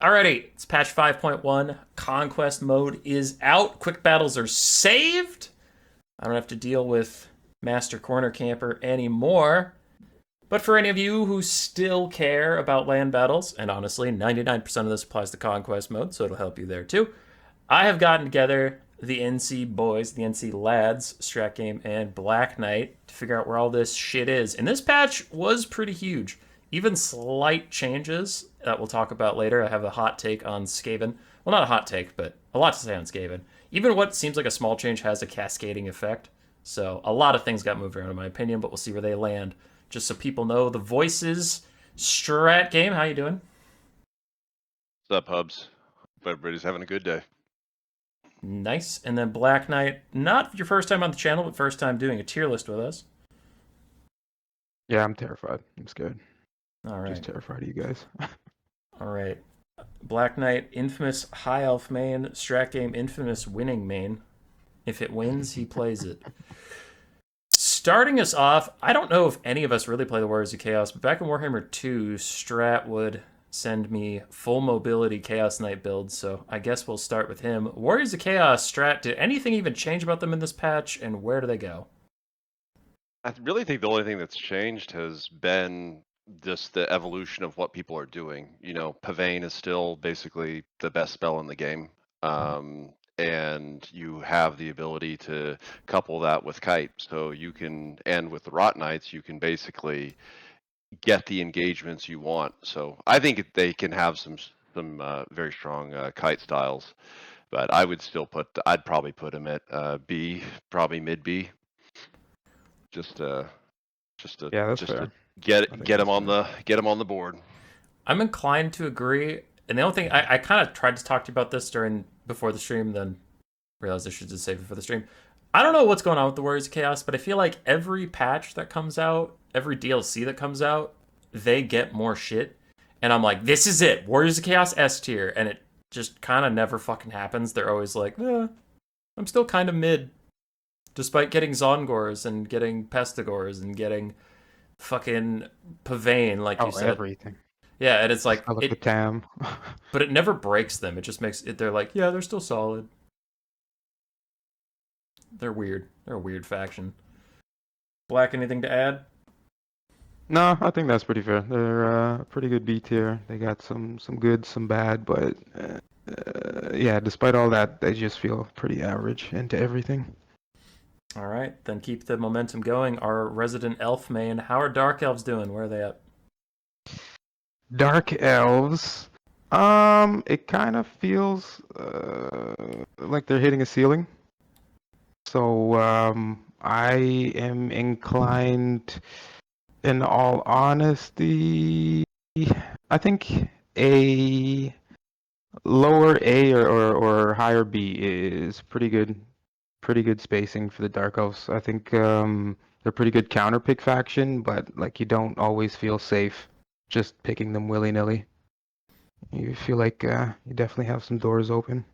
Alrighty, it's patch 5.1. Conquest mode is out. Quick battles are saved. I don't have to deal with Master Corner Camper anymore. But for any of you who still care about land battles, and honestly, 99% of this applies to Conquest mode, so it'll help you there too, I have gotten together the NC boys, the NC lads, Stratgame and Blaquenyte, to figure out where all this shit is. And this patch was pretty huge. Even slight changes that we'll talk about later. I have a hot take on Skaven. Well, not a hot take, but a lot to say on Skaven. Even what seems like a small change has a cascading effect. So a lot of things got moved around in my opinion, but we'll see where they land. Just so people know the voices. Stratgame, how you doing? What's up, Hubs? Hope everybody's having a good day. Nice. And then Blaquenyte, not your first time on the channel, but first time doing a tier list with us. Yeah, I'm terrified. I'm scared. All right. Just terrified of you guys. All right. Blaquenyte, infamous high elf main. Stratgame, infamous winning main. If it wins, he plays it. Starting us off, I don't know if any of us really play the Warriors of Chaos, but back in Warhammer 2, Strat would send me full mobility Chaos Knight builds, so I guess we'll start with him. Warriors of Chaos, Strat, did anything even change about them in this patch, and where do they go? I really think the only thing that's changed has been just the evolution of what people are doing. You know, Pavane is still basically the best spell in the game. And you have the ability to couple that with Kite. So you can, and with the Rot Knights, you can basically get the engagements you want. So I think they can have some very strong Kite styles. But I would still I'd probably put him at B, probably mid B. Just to get him on the board. I'm inclined to agree, and the only thing I kind of tried to talk to you about this before the stream, then realized I should just save it for the stream. I don't know what's going on with the Warriors of Chaos, but I feel like every patch that comes out, every DLC that comes out, they get more shit, and I'm like, this is it, Warriors of Chaos S tier, and it just kind of never fucking happens. They're always like, I'm still kind of mid. Despite getting Zongors and getting Pestigors and getting fucking Pavane, like you said. Everything. Yeah, and it's like the TAM. But it never breaks them. It just makes it. They're like, yeah, they're still solid. They're weird. They're a weird faction. Black, anything to add? No, I think that's pretty fair. They're a pretty good B tier. They got some good, some bad, but yeah, despite all that, they just feel pretty average into everything. All right, then keep the momentum going. Our resident elf main, how are Dark Elves doing? Where are they at? Dark Elves, it kind of feels like they're hitting a ceiling. So I am inclined, in all honesty, I think a lower A or higher B is pretty good spacing for the Dark Elves. I think they're pretty good counter pick faction, but like you don't always feel safe just picking them willy-nilly. You feel like you definitely have some doors open.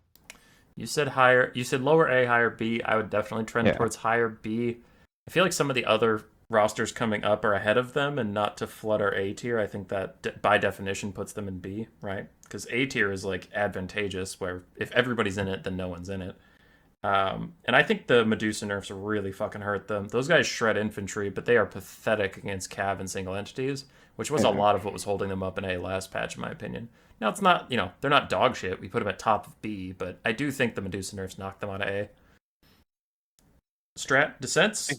You said lower A, higher B. I would definitely trend towards higher B. I feel like some of the other rosters coming up are ahead of them, and not to flood our A tier. I think that by definition puts them in B, right? Because A tier is like advantageous, where if everybody's in it, then no one's in it. And I think the Medusa nerfs really fucking hurt them. Those guys shred infantry, but they are pathetic against cav and single entities, which was a lot of what was holding them up in A last patch, in my opinion. Now, it's not, they're not dog shit. We put them at top of B, but I do think the Medusa nerfs knocked them out of A. Strat, dissents?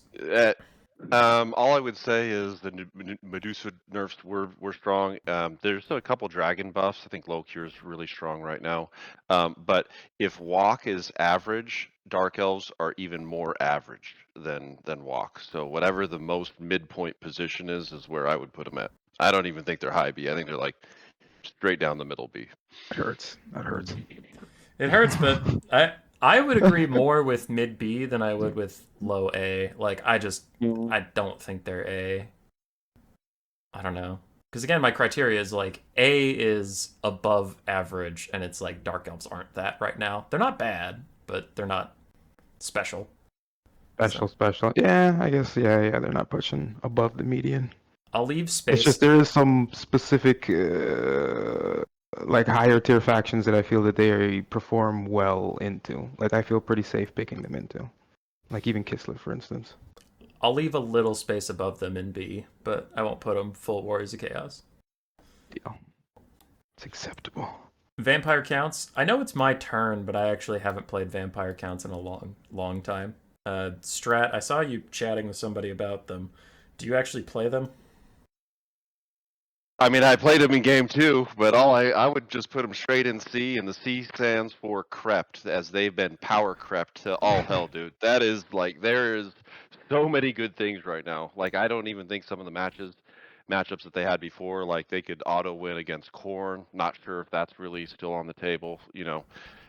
All I would say is the Medusa nerfs were strong. There's a couple dragon buffs. I think low cure is really strong right now. But if walk is average, Dark Elves are even more average than walk. So whatever the most midpoint position is where I would put them at. I don't even think they're high B. I think they're like straight down the middle B. That hurts. It hurts, but I would agree more with mid B than I would with low A. Like, I don't think they're A. I don't know. Because again, my criteria is like, A is above average, and it's like Dark Elves aren't that right now. They're not bad, but they're not special. Special. Yeah, I guess, yeah, they're not pushing above the median. I'll leave space. It's just there is some specific like higher tier factions that I feel that they perform well into. Like I feel pretty safe picking them into. Like even Kislev, for instance. I'll leave a little space above them in B, but I won't put them full Warriors of Chaos. Deal. It's acceptable. Vampire counts. I know it's my turn, but I actually haven't played vampire counts in a long time. Strat, I saw you chatting with somebody about them. Do you actually play them? I mean, I played them in game 2, but I would just put them straight in C, and the C stands for crept, as they've been power crept to all hell, dude. That is like there is so many good things right now. Like I don't even think some of the matchups that they had before, like they could auto win against Khorne. Not sure if that's really still on the table. You know,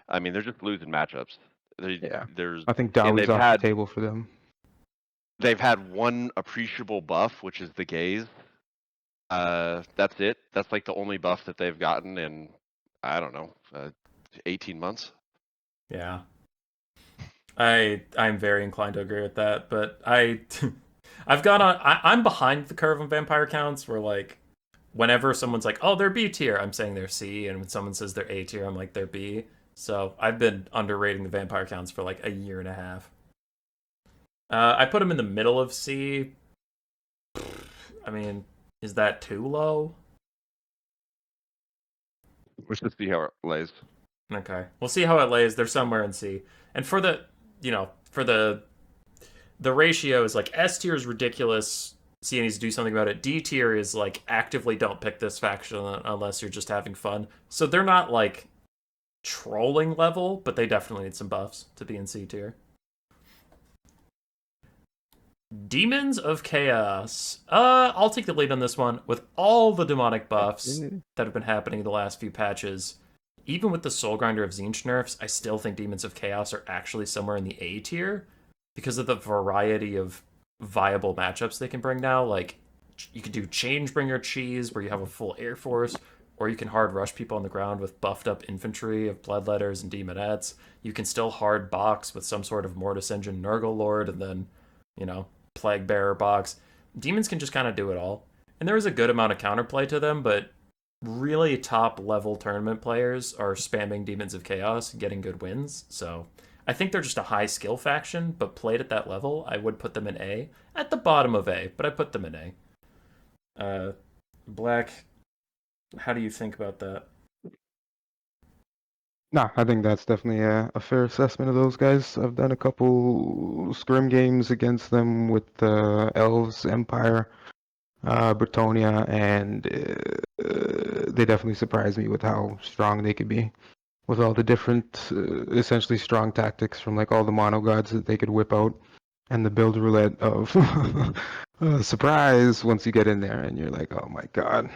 I mean, they're just losing matchups. There's I think and Dali's off the table for them. they've had one appreciable buff, which is the gaze. That's it. That's like the only buff that they've gotten in, I don't know, 18 months. Yeah. I'm very inclined to agree with that, but I've gone on. I'm behind the curve on vampire counts. Where like, whenever someone's like, "Oh, they're B tier," I'm saying they're C, and when someone says they're A tier, I'm like they're B. So I've been underrating the vampire counts for like a year and a half. I put them in the middle of C. I mean, is that too low? Let's just see how it lays. Okay, we'll see how it lays. They're somewhere in C, and for the for the ratio is like S tier is ridiculous. C needs to do something about it. D tier is like actively don't pick this faction unless you're just having fun. So they're not like trolling level, but they definitely need some buffs to be in C tier. Demons of Chaos. I'll take the lead on this one. With all the demonic buffs that have been happening in the last few patches, even with the Soul Grinder of Tzeentch nerfs, I still think Demons of Chaos are actually somewhere in the A tier because of the variety of viable matchups they can bring now. Like, you can do Changebringer Cheese, where you have a full Air Force, or you can hard rush people on the ground with buffed up infantry of Bloodletters and Demonettes. You can still hard box with some sort of Mortis Engine Nurgle Lord, and then, Plague Bearer box. Demons can just kind of do it all. And there is a good amount of counterplay to them, but really top level tournament players are spamming Demons of Chaos and getting good wins. So I think they're just a high skill faction, but played at that level, I would put them in A. At the bottom of A, but I put them in A. Black, how do you think about that? Nah, I think that's definitely a fair assessment of those guys. I've done a couple scrim games against them with Elves, Empire, Bretonnia, and they definitely surprised me with how strong they could be. With all the different, essentially strong tactics from like all the mono gods that they could whip out, and the build roulette of surprise once you get in there and you're like, oh my god.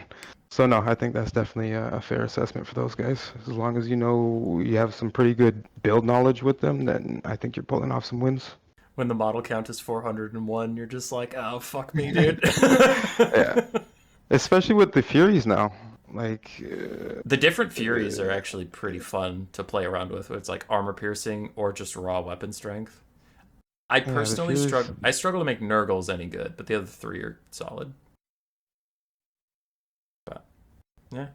So no, I think that's definitely a fair assessment for those guys. As long as you know you have some pretty good build knowledge with them, then I think you're pulling off some wins. When the model count is 401, you're just like, oh, fuck me, dude. Yeah. Especially with the Furies now. Like the different Furies are actually pretty fun to play around with. It's like armor piercing or just raw weapon strength. I personally struggle to make Nurgles any good, but the other three are solid. But yeah.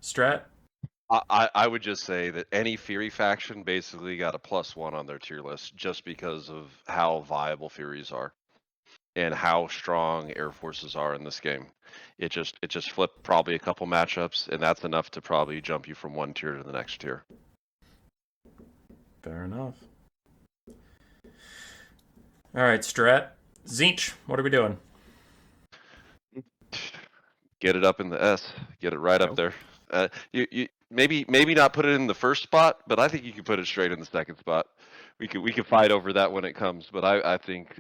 Strat. I would just say that any Fury faction basically got a +1 on their tier list just because of how viable Furies are and how strong Air Forces are in this game. It just flipped probably a couple matchups, and that's enough to probably jump you from one tier to the next tier. Fair enough. All right, Strat. Tzeentch, what are we doing? Get it up in the S. Get it right up there. You maybe not put it in the first spot, but I think you can put it straight in the second spot. We could fight over that when it comes, but I think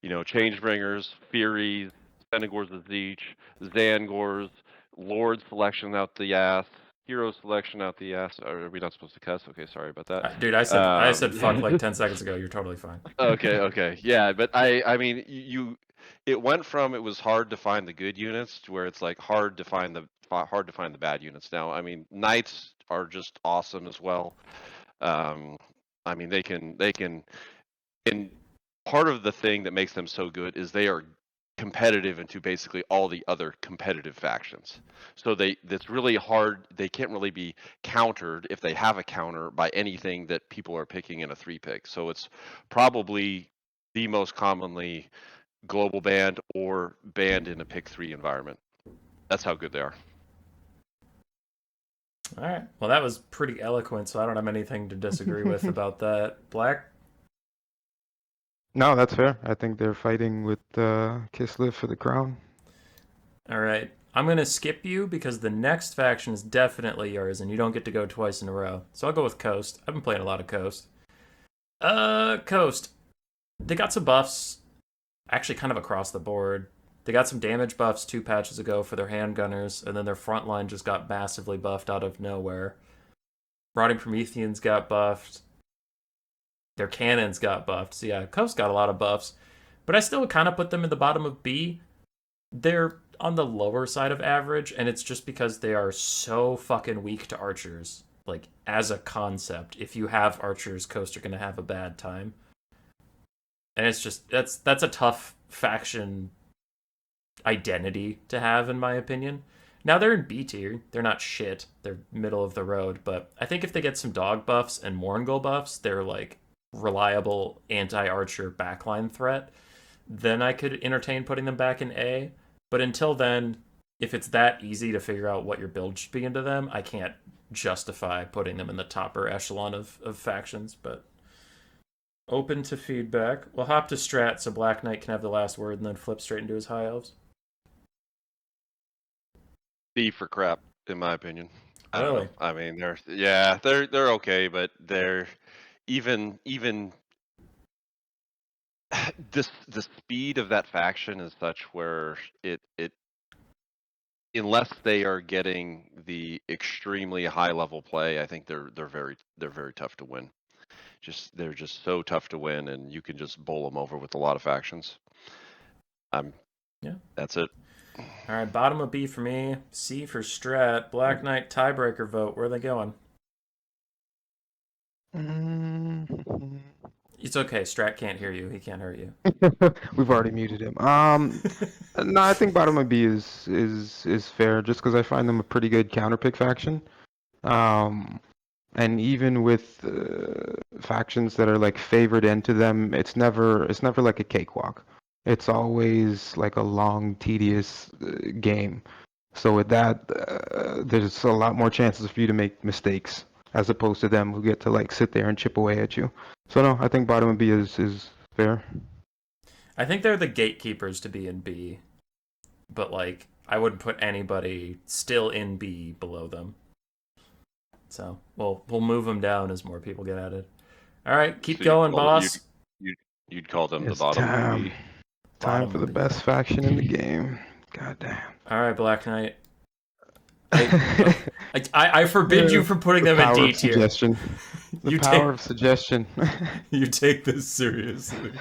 Changebringers, Furies, Senegors of Tzeentch, Zangors, Lord selection out the ass, Hero selection out the ass. Are we not supposed to cuss? Okay, sorry about that. Dude, I said fuck like 10 seconds ago. You're totally fine. Okay. Yeah, but I mean, it went from it was hard to find the good units to where it's like hard to find the bad units now. I mean, Knights are just awesome as well. I mean, they can and part of the thing that makes them so good is they are competitive into basically all the other competitive factions. So that's really hard. They can't really be countered if they have a counter by anything that people are picking in a 3-pick. So it's probably the most commonly global banned or banned in a pick 3 environment. That's how good they are. All right. Well, that was pretty eloquent, so I don't have anything to disagree with about that. Black? No, that's fair. I think they're fighting with Kislev for the crown. All right. I'm going to skip you because the next faction is definitely yours, and you don't get to go twice in a row. So I'll go with Coast. I've been playing a lot of Coast. Coast. They got some buffs, actually kind of across the board. They got some damage buffs 2 patches ago for their handgunners, and then their front line just got massively buffed out of nowhere. Rotting Prometheans got buffed. Their cannons got buffed. So yeah, Coast got a lot of buffs. But I still would kind of put them in the bottom of B. They're on the lower side of average, and it's just because they are so fucking weak to archers. Like, as a concept, if you have archers, Coast are going to have a bad time. And it's just, that's a tough faction identity to have, in my opinion. Now they're in B tier. They're not shit. They're middle of the road. But I think if they get some dog buffs and Morngul buffs, they're like reliable anti-archer backline threat. Then I could entertain putting them back in A. But until then, if it's that easy to figure out what your build should be into them, I can't justify putting them in the topper echelon of factions. But open to feedback. We'll hop to Strat so Blaquenyte can have the last word and then flip straight into his high elves. B for crap, in my opinion. I don't Really? know. I mean, they're okay, but they're even the speed of that faction is such where it unless they are getting the extremely high level play, I think they're very tough to win. They're just so tough to win, and you can just bowl them over with a lot of factions. Yeah. That's it. All right, bottom of B for me. C for Strat. Blaquenyte tiebreaker vote. Where are they going? It's okay. Strat can't hear you. He can't hurt you. We've already muted him. No, I think bottom of B is fair, just because I find them a pretty good counterpick faction. And even with factions that are like favored into them, it's never like a cakewalk. It's always like a long, tedious game. So with that, there's a lot more chances for you to make mistakes as opposed to them who get to like sit there and chip away at you. So no, I think bottom of B is fair. I think they're the gatekeepers to be in B, but like I wouldn't put anybody still in B below them. So we'll move them down as more people get added. All right, keep So going, boss. You'd call them It's the bottom time. of B. Time Bottom for of the B. best faction in the game. God damn. All right, Blaquenyte. I forbid you from putting them in D tier. Suggestion. The power of suggestion. You take this seriously.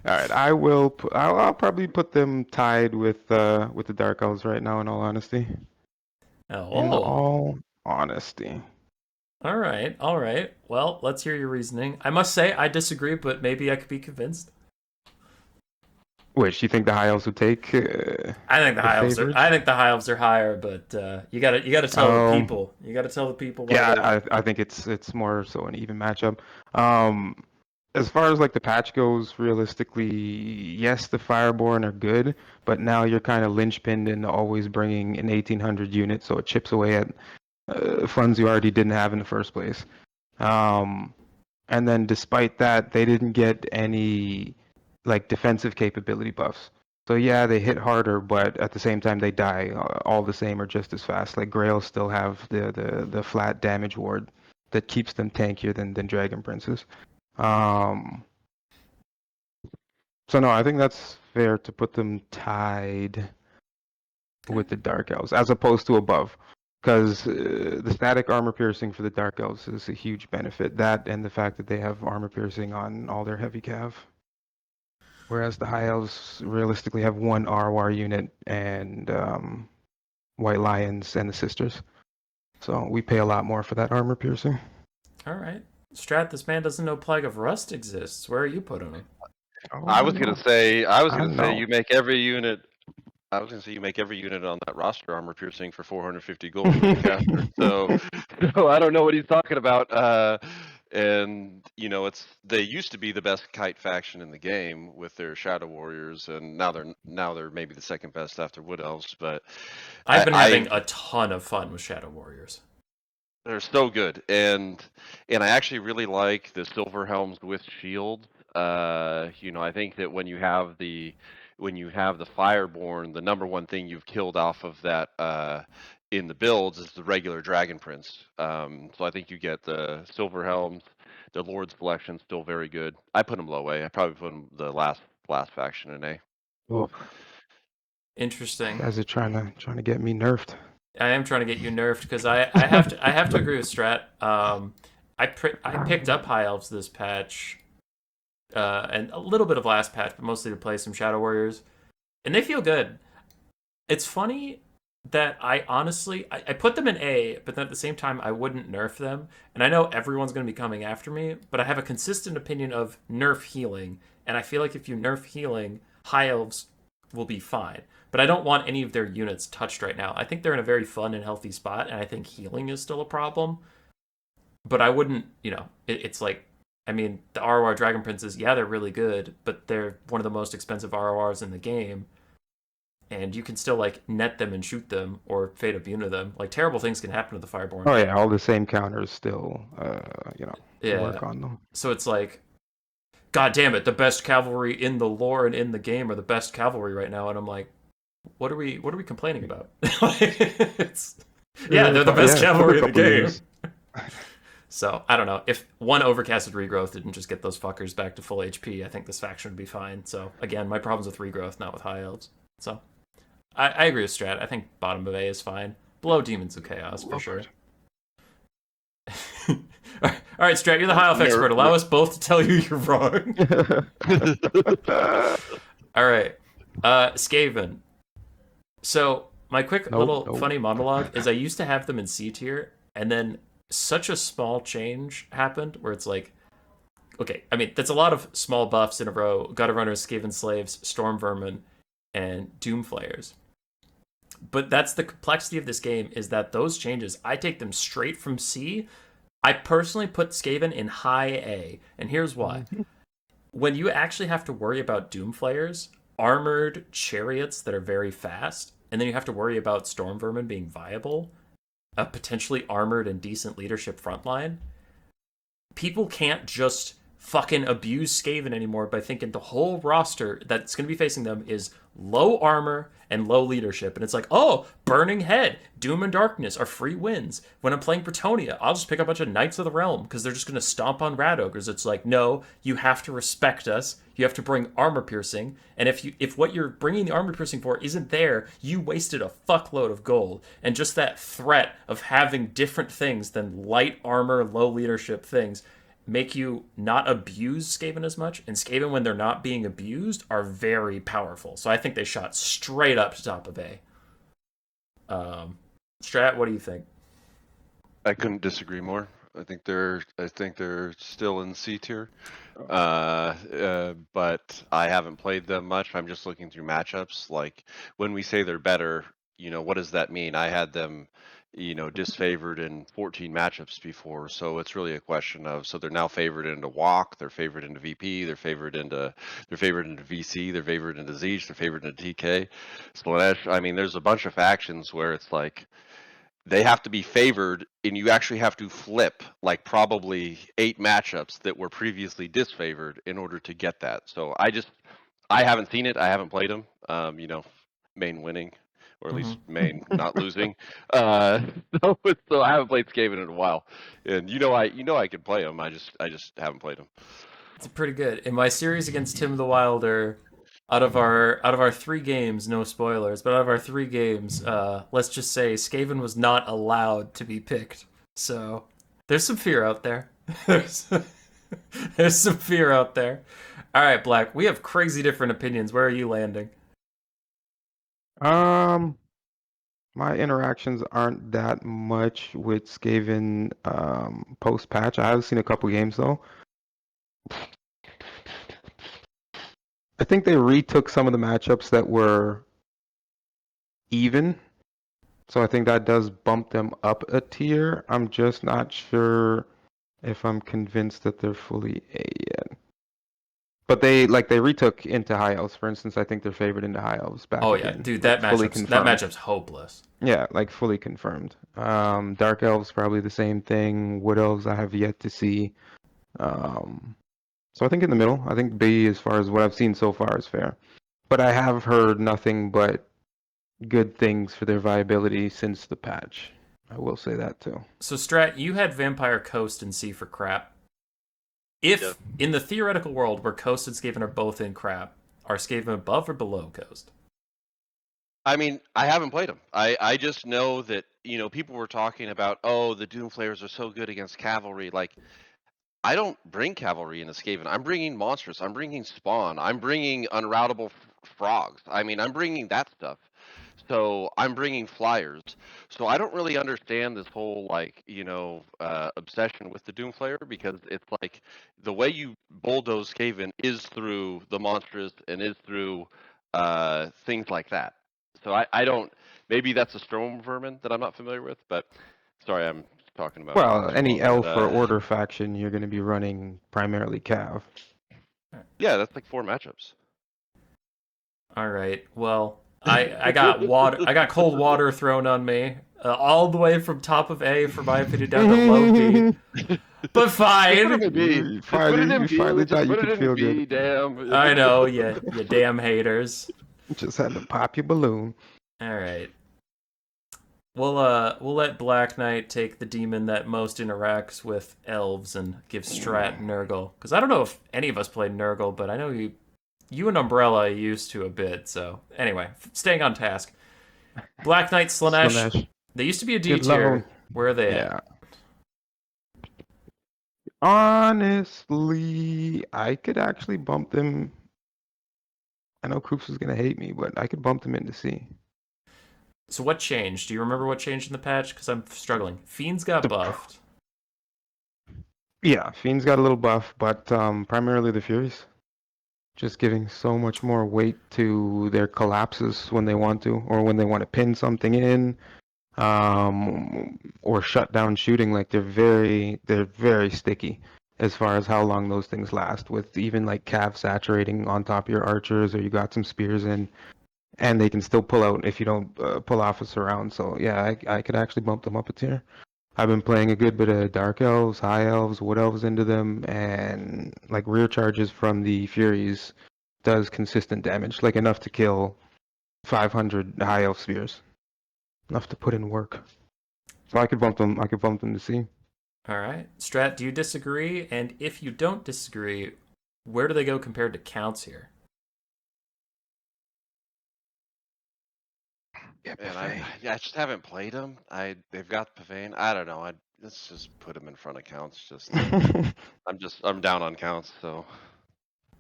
All right, I will. I'll probably put them tied with the Dark Elves right now. In all honesty. Oh. In all honesty. All right. Well, let's hear your reasoning. I must say I disagree, but maybe I could be convinced. Which you think the High Elves would take? I think the High Elves are. I think the High Elves are higher, but you gotta tell the people. You gotta tell the people. Yeah, I think it's more so an even matchup. As far as like the patch goes, realistically, yes, the Fireborn are good, but now you're kind of linchpinned into always bringing an 1800 unit, so it chips away at funds you already didn't have in the first place. And then despite that, they didn't get any like defensive capability buffs. So yeah, they hit harder, but at the same time they die all the same or just as fast. Like Grails still have the flat damage ward that keeps them tankier than Dragon Princes. So no, I think that's fair to put them tied with the Dark Elves as opposed to above. Because the static armor piercing for the Dark Elves is a huge benefit. That and the fact that they have armor piercing on all their heavy cav. Whereas the High Elves realistically have one RWAR unit and White Lions and the Sisters. So we pay a lot more for that armor piercing. All right. Strat, this man doesn't know Plague of Rust exists. Where are you putting him? Oh, I I was gonna know. say, I know. you make every unit. I was gonna say you make every unit on that roster armor piercing for 450 gold with the caster. So, so I don't know what he's talking about. And they used to be the best kite faction in the game with their Shadow Warriors, and now they're maybe the second best after Wood Elves. But I've been I having a ton of fun with Shadow Warriors. they're so good, and I actually really like the Silver Helms with shield. I think that when you have the Fireborn, the number one thing you've killed off of that in the builds is the regular Dragon Prince. So I think you get the Silver Helms, the Lord's Collection still very good. I put them low A. I probably put them the last faction in A. Oh, Interesting. you guys are trying to get me nerfed. I am trying to get you nerfed because I have to agree with Strat. I picked up High Elves this patch, and a little bit of last patch, but mostly to play some Shadow Warriors, and they feel good. It's funny that I honestly I put them in A, but then at the same time I wouldn't nerf them. And I know everyone's going to be coming after me, but I have a consistent opinion of nerf healing, and I feel like if you nerf healing, High Elves will be fine. But I don't want any of their units touched right now. I think they're in a very fun and healthy spot, and I think healing is still a problem. But I wouldn't, it's like, I mean, the ROR Dragon Princes, yeah, they're really good, but they're one of the most expensive RORs in the game. And you can still, like, net them and shoot them or fade up unit them. Like, terrible things can happen to the Fireborn. Oh yeah, all the same counters still, Yeah. work on them. So it's like, God damn it, the best cavalry in the lore and in the game are the best cavalry right now. And I'm like, what are we complaining about? Yeah, they're the best cavalry in the game. So I don't know, if one overcasted regrowth didn't just get those fuckers back to full HP, I think this faction would be fine. So again, my problem's with regrowth, not with high elves. So I agree with Strat. I think bottom of A is fine. Below Demons of Chaos for sure. All right, Strat, you're the high elf expert. Allow us both to tell you you're wrong. All right, Skaven. So my quick little funny monologue is I used to have them in C tier, and then such a small change happened where it's like, okay, I mean, that's a lot of small buffs in a row: Gutter Runners, Skaven Slaves, Storm Vermin, and Doomflayers. But that's the complexity of this game, is that those changes, I take them straight from C. I personally put Skaven in high A, and here's why. When you actually have to worry about Doomflayers, armored chariots that are very fast, and then you have to worry about Storm Vermin being viable, a potentially armored and decent leadership frontline, people can't just fucking abuse Skaven anymore by thinking the whole roster that's going to be facing them is low armor and low leadership. And it's like, oh, Burning Head, Doom and Darkness are free wins. When I'm playing Bretonnia, I'll just pick a bunch of Knights of the Realm because they're just going to stomp on Rat Ogres. It's like, no, you have to respect us. You have to bring armor piercing. And if what you're bringing the armor piercing for isn't there, you wasted a fuckload of gold. And just that threat of having different things than light armor, low leadership things make you not abuse Skaven as much, and Skaven, when they're not being abused, are very powerful. So I think they shot straight up to top of A. Strat, what do you think? I couldn't disagree more. I think they're still in C tier, but I haven't played them much. I'm just looking through matchups. Like, when we say they're better, what does that mean? I had them disfavored in 14 matchups before, so it's really a question of, so they're now favored into Walk, they're favored into VP, they're favored into VC, they're favored into Tzeentch, they're favored into TK, Slaanesh. I mean, there's a bunch of factions where it's like they have to be favored, and you actually have to flip like probably 8 matchups that were previously disfavored in order to get that. So I haven't seen it, I haven't played them. Main winning, or at least main not losing. So I haven't played Skaven in a while, and I can play them. I just haven't played them. It's pretty good. In my series against Tim the Wilder, out of our 3 games, no spoilers, but out of our 3 games, let's just say Skaven was not allowed to be picked. So there's some fear out there. There's some fear out there. All right, Black, we have crazy different opinions. Where are you landing? My interactions aren't that much with Skaven post patch. I have seen a couple games though. I think they retook some of the matchups that were even. So I think that does bump them up a tier. I'm just not sure if I'm convinced that they're fully A yet. But they retook into high elves, for instance. I think they're favored into high elves back Oh yeah, again. dude, Like fully that confirmed. matchup's hopeless. Yeah, like fully confirmed. Dark elves probably the same thing. Wood elves I have yet to see. So I think in the middle. I think B, as far as what I've seen so far, is fair. But I have heard nothing but good things for their viability since the patch. I will say that too. So Strat, you had Vampire Coast and C for crap. If Yep. in the theoretical world where Coast and Skaven are both in crap, are Skaven above or below Coast? I mean, I haven't played them. I just know that, people were talking about, oh, the Doomflayers are so good against cavalry. Like, I don't bring cavalry into Skaven. I'm bringing monsters. I'm bringing spawn. I'm bringing unroutable frogs. I mean, I'm bringing that stuff. So I'm bringing flyers. So I don't really understand this whole obsession with the Doomflayer, because it's like the way you bulldoze Skaven is through the monstrous and is through things like that. So I don't. Maybe that's a Storm Vermin that I'm not familiar with, but sorry, I'm talking about it Well, too any long. But elf or order faction, you're going to be running primarily Cav. yeah, that's like 4 matchups. All right. Well, I got water. I got cold water thrown on me, all the way from top of A, for my opinion, down to low B. But Just put it fine. in B. You Just put it in you B. finally Just thought you put it could in feel B. good. Damn. I know, you damn haters. Just had to pop your balloon. All right. We'll let Blaquenyte take the demon that most interacts with elves and give Strat Nurgle, because I don't know if any of us played Nurgle, but I know you and Umbrella used to a bit. So anyway, staying on task. Blaquenyte, Slaanesh. Slaanesh. They used to be a D Good tier. loan. Where are they at? Yeah. Honestly, I could actually bump them. I know Koops is gonna hate me, but I could bump them into C. So what changed? Do you remember what changed in the patch? Because I'm struggling. Fiends got buffed. Yeah, Fiend's got a little buff, but primarily the Furies. Just giving so much more weight to their collapses when they want to, or when they want to pin something in, or shut down shooting. Like they're very sticky as far as how long those things last. With even like Cav saturating on top of your archers, or you got some spears in, and they can still pull out if you don't pull off a surround. So yeah, I could actually bump them up a tier. I've been playing a good bit of Dark Elves, High Elves, Wood Elves into them, and like rear charges from the Furies does consistent damage, like enough to kill 500 High Elf spears, enough to put in work. So I could bump them. I could bump them to C. All right. Strat, do you disagree? And if you don't disagree, where do they go compared to counts here? Yeah, Man, I just haven't played them. They've got Pavane. I don't know. Let's just put them in front of counts. I'm down on counts. So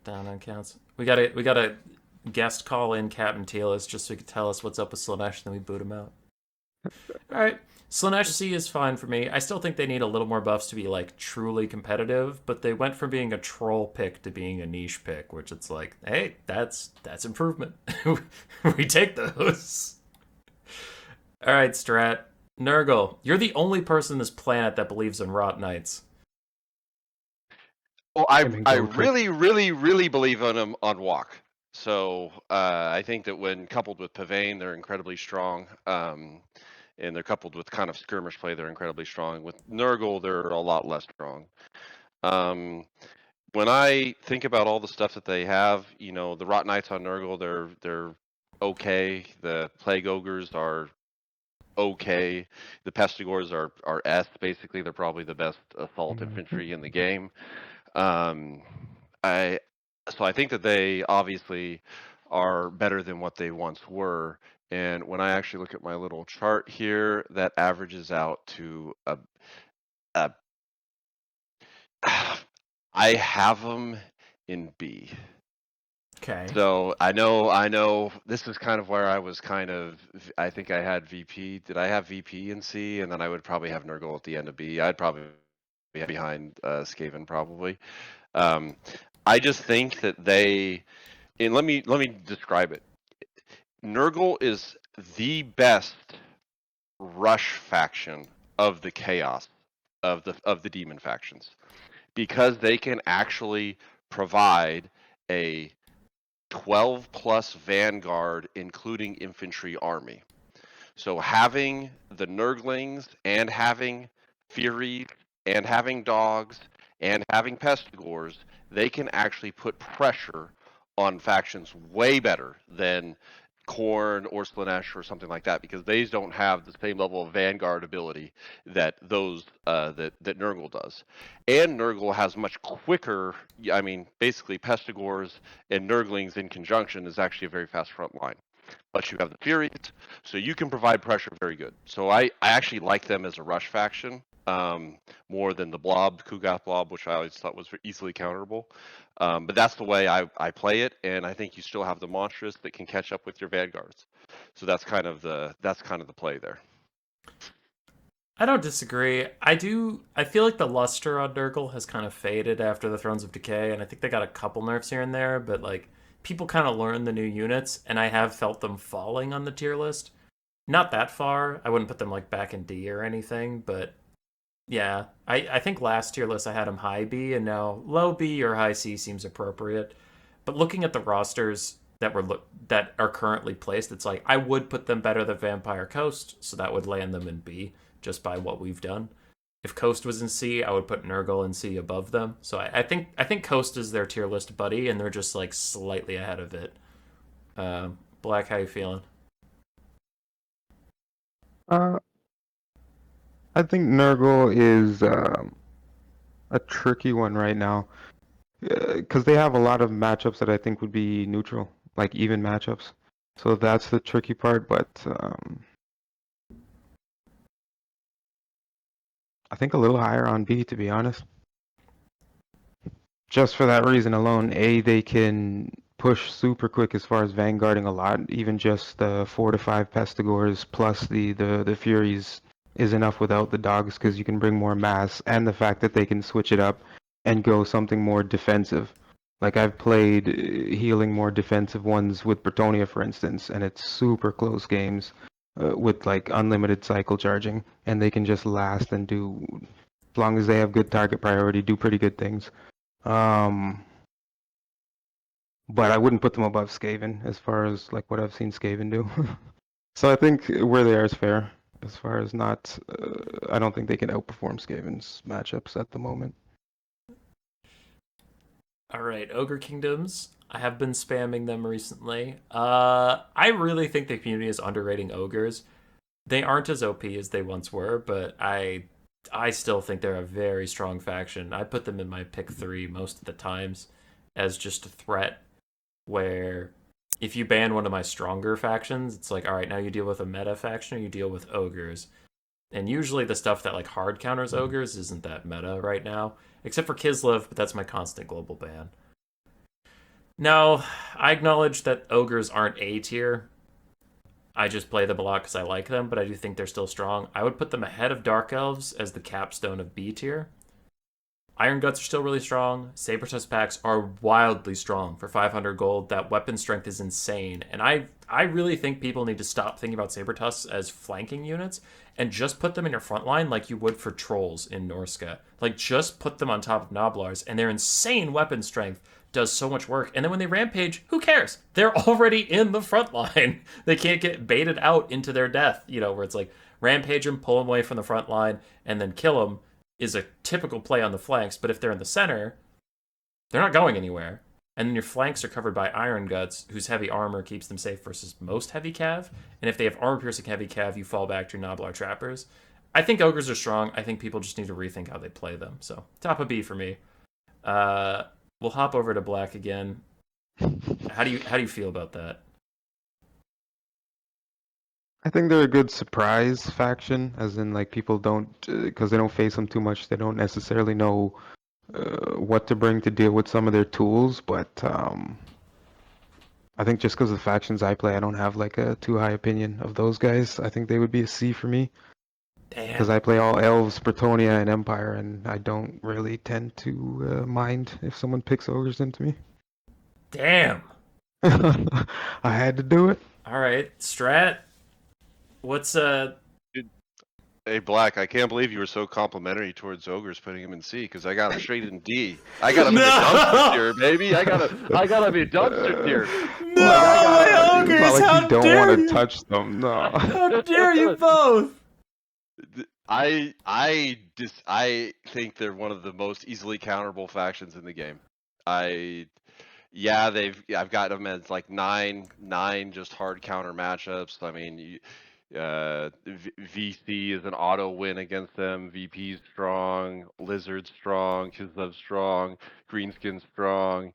Down on counts. We got a guest call in Captain Tierlist just so he could tell us what's up with Slaanesh, and then we boot him out. All right. Slaanesh C is fine for me. I still think they need a little more buffs to be like truly competitive, but they went from being a troll pick to being a niche pick, which it's like, hey, that's improvement. We take those. All right, Strat. Nurgle, you're the only person on this planet that believes in Rot Knights. well, And then I go trick. really, really, really believe in them on walk. So I think that when coupled with Pavane, they're incredibly strong. And they're coupled with kind of skirmish play, they're incredibly strong. With Nurgle, they're a lot less strong. When I think about all the stuff that they have, the Rot Knights on Nurgle, they're okay. The Plague Ogres are okay. The Pestigors are S. Basically, they're probably the best assault infantry in the game. I So I think that they obviously are better than what they once were. And when I actually look at my little chart here, that averages out to a I have them in B. Okay. So I know this is kind of where I was I think I had VP. Did I have VP in C? And then I would probably have Nurgle at the end of B. I'd probably be behind Skaven probably. I just think that and let me describe it. Nurgle is the best rush faction of the chaos of the demon factions because they can actually provide a 12 plus vanguard including infantry army. So having the Nurglings and having Furies and having dogs and having Pestigores, they can actually put pressure on factions way better than Khorne or Slaanesh or something like that because they don't have the same level of vanguard ability that those that Nurgle does. And Nurgle has much quicker. I mean, basically, Pestigores and Nurglings in conjunction is actually a very fast front line. But you have the Furies, so you can provide pressure very good. So I actually like them as a rush faction more than the Blob, Kugath Blob, which I always thought was easily counterable. But that's the way I play it, and I think you still have the monstrous that can catch up with your vanguards. So that's kind of the play there. I don't disagree. I feel like the luster on Nurgle has kind of faded after the Thrones of Decay, and I think they got a couple nerfs here and there, but like people kind of learn the new units, and I have felt them falling on the tier list. Not that far. I wouldn't put them like back in D or anything, but yeah, I think last tier list I had them high B, and now low B or high C seems appropriate. But looking at the rosters that are currently placed, it's like I would put them better than Vampire Coast, so that would land them in B just by what we've done. If Coast was in C, I would put Nurgle in C above them. So I think Coast is their tier list buddy, and they're just like slightly ahead of it. Black, how you feeling? Uh, I think Nurgle is a tricky one right now because they have a lot of matchups that I think would be neutral, like even matchups. So that's the tricky part, but I think a little higher on B, to be honest. Just for that reason alone, A, they can push super quick as far as vanguarding a lot. Even just the 4 to 5 Pestigores plus the Furies is enough without the dogs because you can bring more mass, and the fact that they can switch it up and go something more defensive. Like I've played healing more defensive ones with Bretonnia, for instance, and it's super close games with like unlimited cycle charging, and they can just last and do, as long as they have good target priority, do pretty good things. Um, but I wouldn't put them above Skaven as far as like what I've seen Skaven do. So I think where they are is fair as far as not. I don't think they can outperform Skaven's matchups at the moment. All right, Ogre Kingdoms. I have been spamming them recently. I really think the community is underrating ogres. They aren't as OP as they once were, but I still think they're a very strong faction. I put them in my pick 3 most of the times as just a threat where if you ban one of my stronger factions, it's like, all right, now you deal with a meta faction or you deal with ogres. And usually the stuff that like hard counters ogres isn't that meta right now, except for Kislev, but that's my constant global ban. Now, I acknowledge that ogres aren't A tier. I just play them a lot because I like them, but I do think they're still strong. I would put them ahead of Dark Elves as the capstone of B tier. Iron Guts are still really strong. Saber Tusk packs are wildly strong for 500 gold. That weapon strength is insane. And I really think people need to stop thinking about Saber Tusks as flanking units and just put them in your front line like you would for trolls in Norska. Like, just put them on top of Noblars, and their insane weapon strength does so much work. And then when they rampage, who cares? They're already in the front line. They can't get baited out into their death, where it's like rampage them, pull them away from the front line, and then kill them is a typical play on the flanks. But if they're in the center, they're not going anywhere. And then your flanks are covered by Iron Guts, whose heavy armor keeps them safe versus most heavy cav. And if they have armor-piercing heavy cav, you fall back to your Noblar Trappers. I think ogres are strong. I think people just need to rethink how they play them. So, top of B for me. We'll hop over to Black again. How do you feel about that? I think they're a good surprise faction, as in like people don't, because they don't face them too much. They don't necessarily know what to bring to deal with some of their tools. But I think just because of the factions I play, I don't have like a too high opinion of those guys. I think they would be a C for me. Because I play all elves, Bretonnia, and Empire, and I don't really tend to mind if someone picks ogres into me. Damn. I had to do it. All right, Strat. What's Hey, Black, I can't believe you were so complimentary towards Ogres putting him in C, because I got him straight in D. I got him in the dumpster tier, baby. I got him in dumpster tier. No, my ogres! It's not like How you don't dare want to you! touch them. No. How dare you both? I think they're one of the most easily counterable factions in the game. I've got them as like nine just hard counter matchups. I mean, VC is an auto win against them. VP's strong, Lizard strong, Kislev strong, Greenskins strong,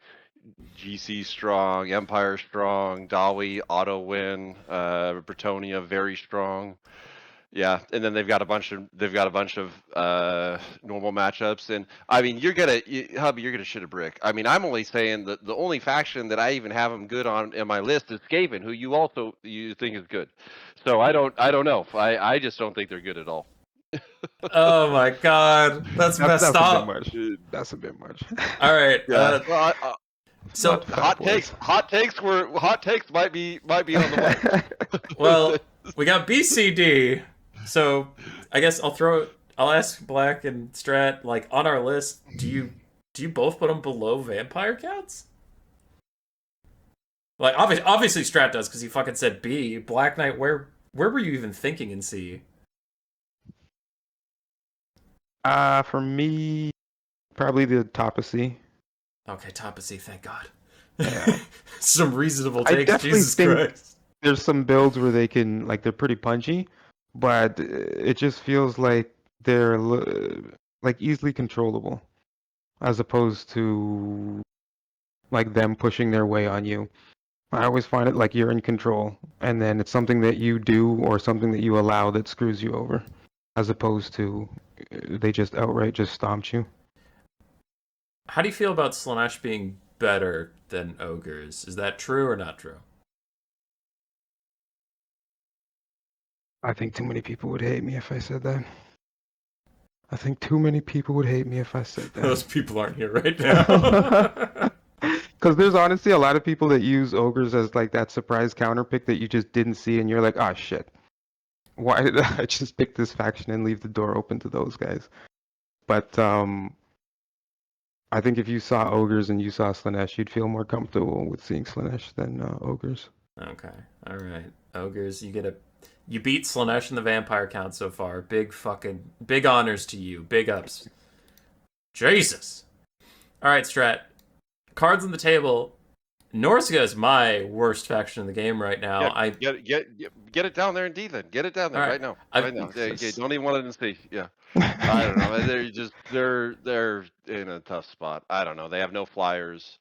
GC strong, Empire strong, Dawi auto win, Bretonnia very strong. Yeah, and then they've got a bunch of normal matchups, and I mean Hubby, you're gonna shit a brick. I mean, I'm only saying that the only faction that I even have them good on in my list is Skaven, who you think is good. So I don't know. I just don't think they're good at all. Oh my god, that's messed that's a bit up. much. That's a bit much. All right, Yeah. Well, so Not fat boys. hot takes might be on the way. well, we got BCD. So I guess I'll ask Black and Strat, like, on our list, do you both put them below vampire counts? Like, obviously Strat does because he fucking said B. Blaquenyte, where were you even thinking in C? For me, probably the top of C. Okay, top of C, thank God. Yeah. Some reasonable I takes, definitely Jesus think Christ. There's some builds where they can, like, they're pretty punchy, but it just feels like they're like easily controllable, as opposed to like them pushing their way on you. I always find it like you're in control, and then it's something that you do or something that you allow that screws you over, as opposed to they just outright just stomped you. How do you feel about Slaanesh being better than ogres? Is that true or not true? I think too many people would hate me if I said that. I think too many people would hate me if I said that. Those people aren't here right now. Because there's honestly a lot of people that use ogres as like that surprise counter pick that you just didn't see, and you're like, oh shit, why did I just pick this faction and leave the door open to those guys? But I think if you saw ogres and you saw Slaanesh, you'd feel more comfortable with seeing Slaanesh than ogres. Okay, all right. Ogres, you beat Slaanesh in the vampire count so far. Big honors to you. Big ups. Jesus. All right, Strat. Cards on the table. Norska is my worst faction in the game right now. Yeah, get it down there in D then. Get it down there right now. Right now. Yeah, don't even want it in C. Yeah. I don't know. They're in a tough spot. I don't know. They have no flyers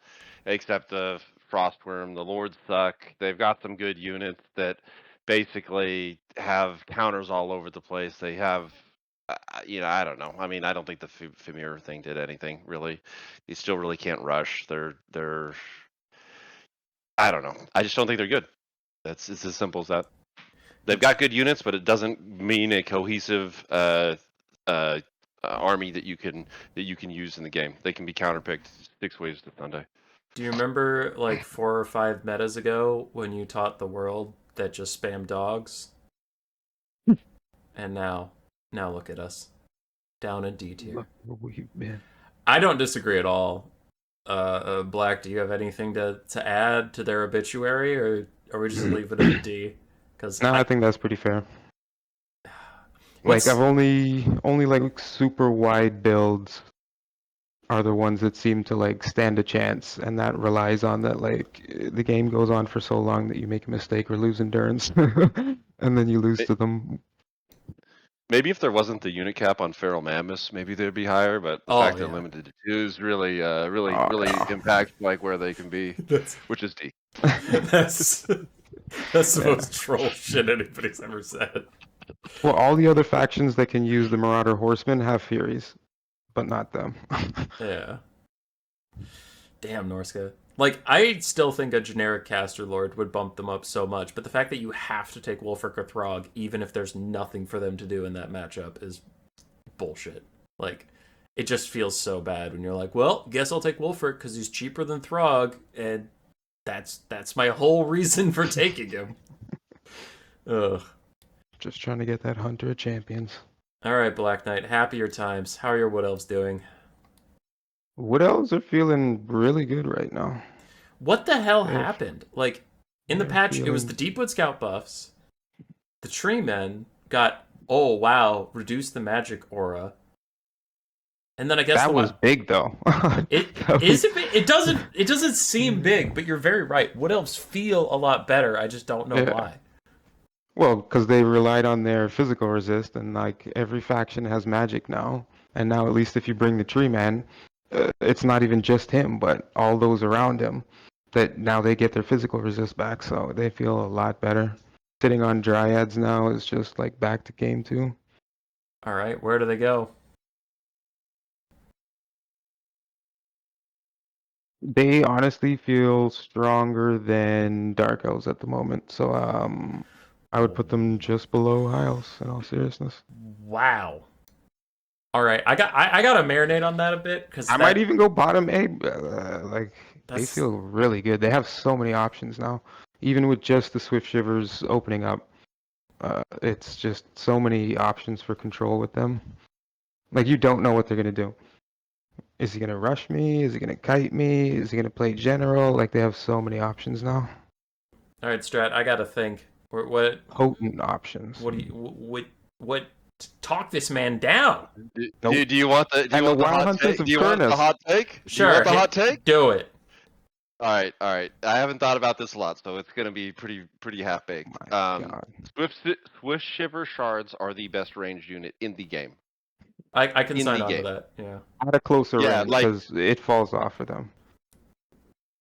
except the Frostworm. The Lords suck. They've got some good units that basically have counters all over the place. They have I don't know. I mean, I don't think the Fimir thing did anything really. You still really can't rush. They're I don't know. I just don't think they're good. It's as simple as that. They've got good units, but it doesn't mean a cohesive army that you can use in the game. They can be counterpicked 6 ways to Sunday. Do you remember like 4 or 5 metas ago when you taught the world that just spam dogs? And now look at us. Down in D tier. Look where we've been. I don't disagree at all. Black, do you have anything to add to their obituary, or we just leave it at D? Because No, I think that's pretty fair. Like I've only like super wide builds are the ones that seem to like stand a chance, and that relies on that like the game goes on for so long that you make a mistake or lose endurance, and then you lose to them. Maybe if there wasn't the unit cap on Feral Mammoths, maybe they'd be higher. But the fact they're limited to 2s really impacts like where they can be, which is D. That's the most troll shit anybody's ever said. Well, all the other factions that can use the Marauder Horsemen have Furies, but not them. Yeah. Damn, Norska. Like, I still think a generic caster lord would bump them up so much, but the fact that you have to take Wolfric or Throg, even if there's nothing for them to do in that matchup, is bullshit. Like, it just feels so bad when you're like, well, guess I'll take Wolfric because he's cheaper than Throg, and that's my whole reason for taking him. Ugh. Just trying to get that Hunter of Champions. All right, Blaquenyte, happier times. How are your Wood Elves doing? Wood Elves are feeling really good right now. What the hell They're- happened? Like, in the they're patch, it was the feeling- Deepwood Scout buffs. The Tree Men got, oh wow, reduced the magic aura. And then I guess That was big though. It That is was- a bit, it doesn't seem big, but you're very right. Wood Elves feel a lot better. I just don't know Yeah. why. Well, because they relied on their physical resist, and like every faction has magic now. And now, at least if you bring the Tree Man, it's not even just him, but all those around him. That now they get their physical resist back, so they feel a lot better. Sitting on Dryads now is just like back to game 2. All right, where do they go? They honestly feel stronger than Dark Elves at the moment, so I would put them just below High Elves in all seriousness. Wow. All right, I got to marinate on that a bit because I might even go bottom A. Like they That's- feel really good. They have so many options now, even with just the Swift Shivers opening up. It's just so many options for control with them. Like you don't know what they're gonna do. Is he gonna rush me? Is he gonna kite me? Is he gonna play general? Like they have so many options now. All right, Strat, I got to think. What Potent options. what do you what talk this man down? Do you want the And the hot Wild Hunters take? of Do you want the Khorne. hot take? Sure. Do you want the hot take? Do it. All right. I haven't thought about this a lot, so it's gonna be pretty half baked. My God. Swift Shiver Shards are the best ranged unit in the game. I can In sign the on to game. that. Yeah. At a closer Yeah, range like- because it falls off for them.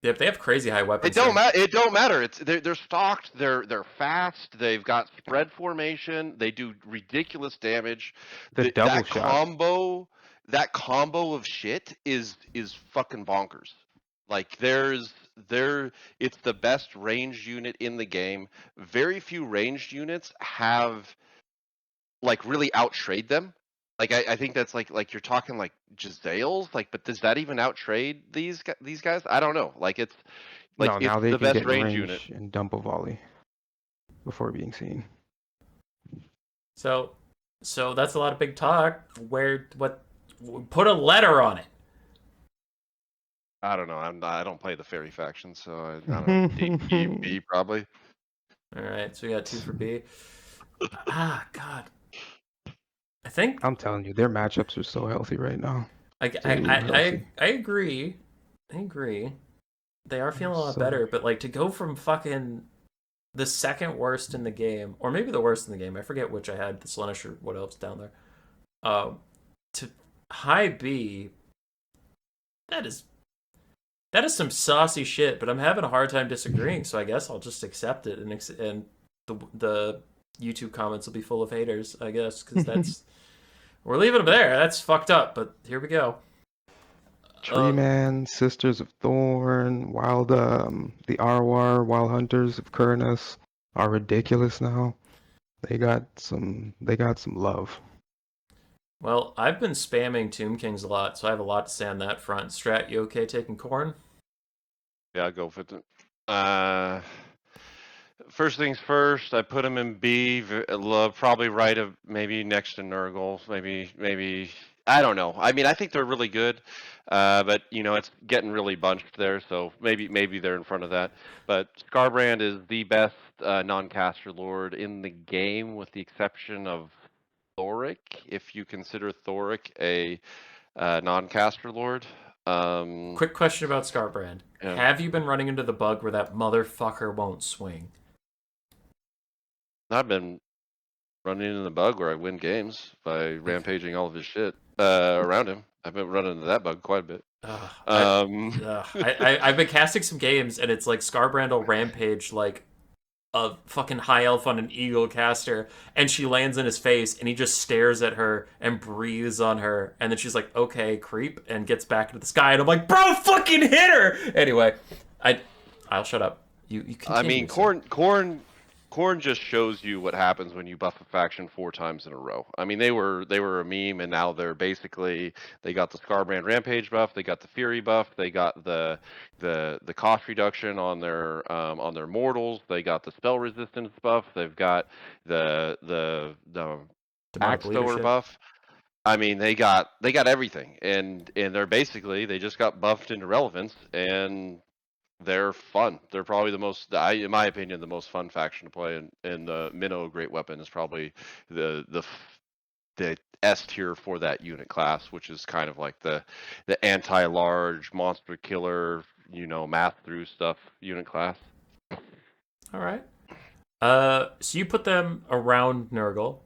Yeah, they have crazy high weapons. It don't matter. It don't matter. They're stocked. They're fast. They've got spread formation. They do ridiculous damage. The double that shot. combo of shit is fucking bonkers. Like it's the best ranged unit in the game. Very few ranged units have like really outtrade them. Like I think that's like you're talking like Gisele's, like, but does that even outtrade these guys? I don't know. Like it's like No, it's now they the can best get range range unit. and dump a volley before being seen. So that's a lot of big talk. Put a letter on it. I don't know. I don't play the fairy faction, so I don't know. D probably. All right, so we got 2 for B. God. I think I'm telling you, their matchups are so healthy right now. I healthy. agree. I agree. They are feeling a lot So- better, but like to go from fucking the second worst in the game, or maybe the worst in the game, I forget which I had, the Slaanesh or what else down there, to high B, that is some saucy shit, but I'm having a hard time disagreeing, so I guess I'll just accept it, and the YouTube comments will be full of haters, I guess, because that's... We're leaving them there. That's fucked up, but here we go. Tree Man, Sisters of Thorn, Wild, the Arwar, Wild Hunters of Khorne are ridiculous now. They got some love. Well, I've been spamming Tomb Kings a lot, so I have a lot to say on that front. Strat, you okay taking Khorne? Yeah, I'll go for it. First things first, I put him in B. Probably right of maybe next to Nurgle. Maybe I don't know. I mean, I think they're really good, but it's getting really bunched there. So maybe they're in front of that. But Scarbrand is the best non-caster lord in the game, with the exception of Thoric. If you consider Thoric a non-caster lord. Quick question about Scarbrand. Yeah. Have you been running into the bug where that motherfucker won't swing? I've been running into the bug where I win games by rampaging all of his shit around him. I've been running into that bug quite a bit. I've been casting some games, and it's like Scarbrand will rampage like a fucking high elf on an eagle caster, and she lands in his face, and he just stares at her and breathes on her, and then she's like, "Okay, creep," and gets back into the sky, and I'm like, "Bro, fucking hit her!" Anyway, I'll shut up. You continue. I mean, Khorne Khorne just shows you what happens when you buff a faction 4 times in a row. I mean, they were a meme, and now they're basically they got the Scarbrand Rampage buff, they got the Fury buff, they got the cost reduction on their mortals, they got the spell resistance buff, they've got the Demonic Axe Thrower leadership. buff. I mean, they got everything, and they're basically they just got buffed into relevance, and they're fun. They're probably the most, in my opinion, the most fun faction to play. And the Minnow Great Weapon is probably the S tier for that unit class, which is kind of like the anti-large monster killer, math through stuff unit class. All right. So you put them around Nurgle.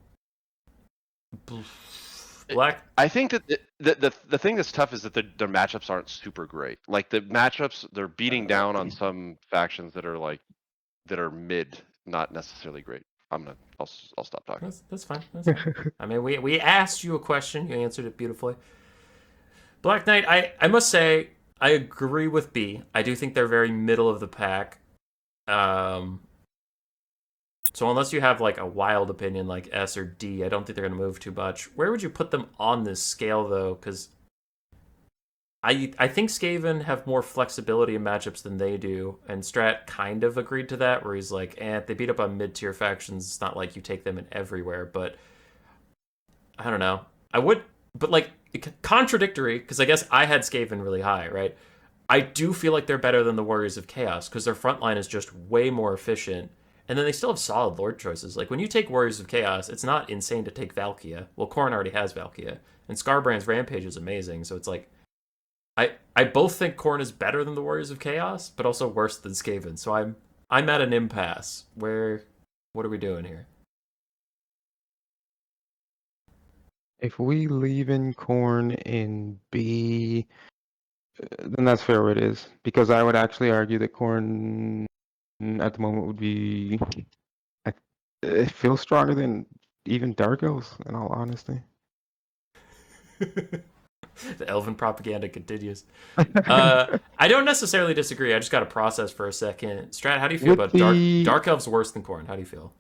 Black. I think that the thing that's tough is that their matchups aren't super great. Like the matchups, they're beating down on some factions that are mid, not necessarily great. I'll stop talking. That's fine. That's fine. I mean, we asked you a question, you answered it beautifully. Blaquenyte, I must say, I agree with B. I do think they're very middle of the pack. So unless you have like a wild opinion like S or D, I don't think they're going to move too much. Where would you put them on this scale though? Because I think Skaven have more flexibility in matchups than they do, and Strat kind of agreed to that, where he's like, if they beat up on mid-tier factions, it's not like you take them in everywhere, but I don't know. I would, but like, contradictory, because I guess I had Skaven really high, right? I do feel like they're better than the Warriors of Chaos, because their front line is just way more efficient, and then they still have solid Lord choices. Like, when you take Warriors of Chaos, it's not insane to take Valkia. Well, Khorne already has Valkia, and Scarbrand's Rampage is amazing, so it's like, I both think Khorne is better than the Warriors of Chaos, but also worse than Skaven. So I'm at an impasse. What are we doing here? If we leave in Khorne in B, then that's fair where it is. Because I would actually argue that Khorne at the moment would be, it feels stronger than even Dark Elves, in all honesty. The elven propaganda continues. I don't necessarily disagree. I just got to process for a second. Strat, how do you feel about Dark Elves worse than Khorne? How do you feel?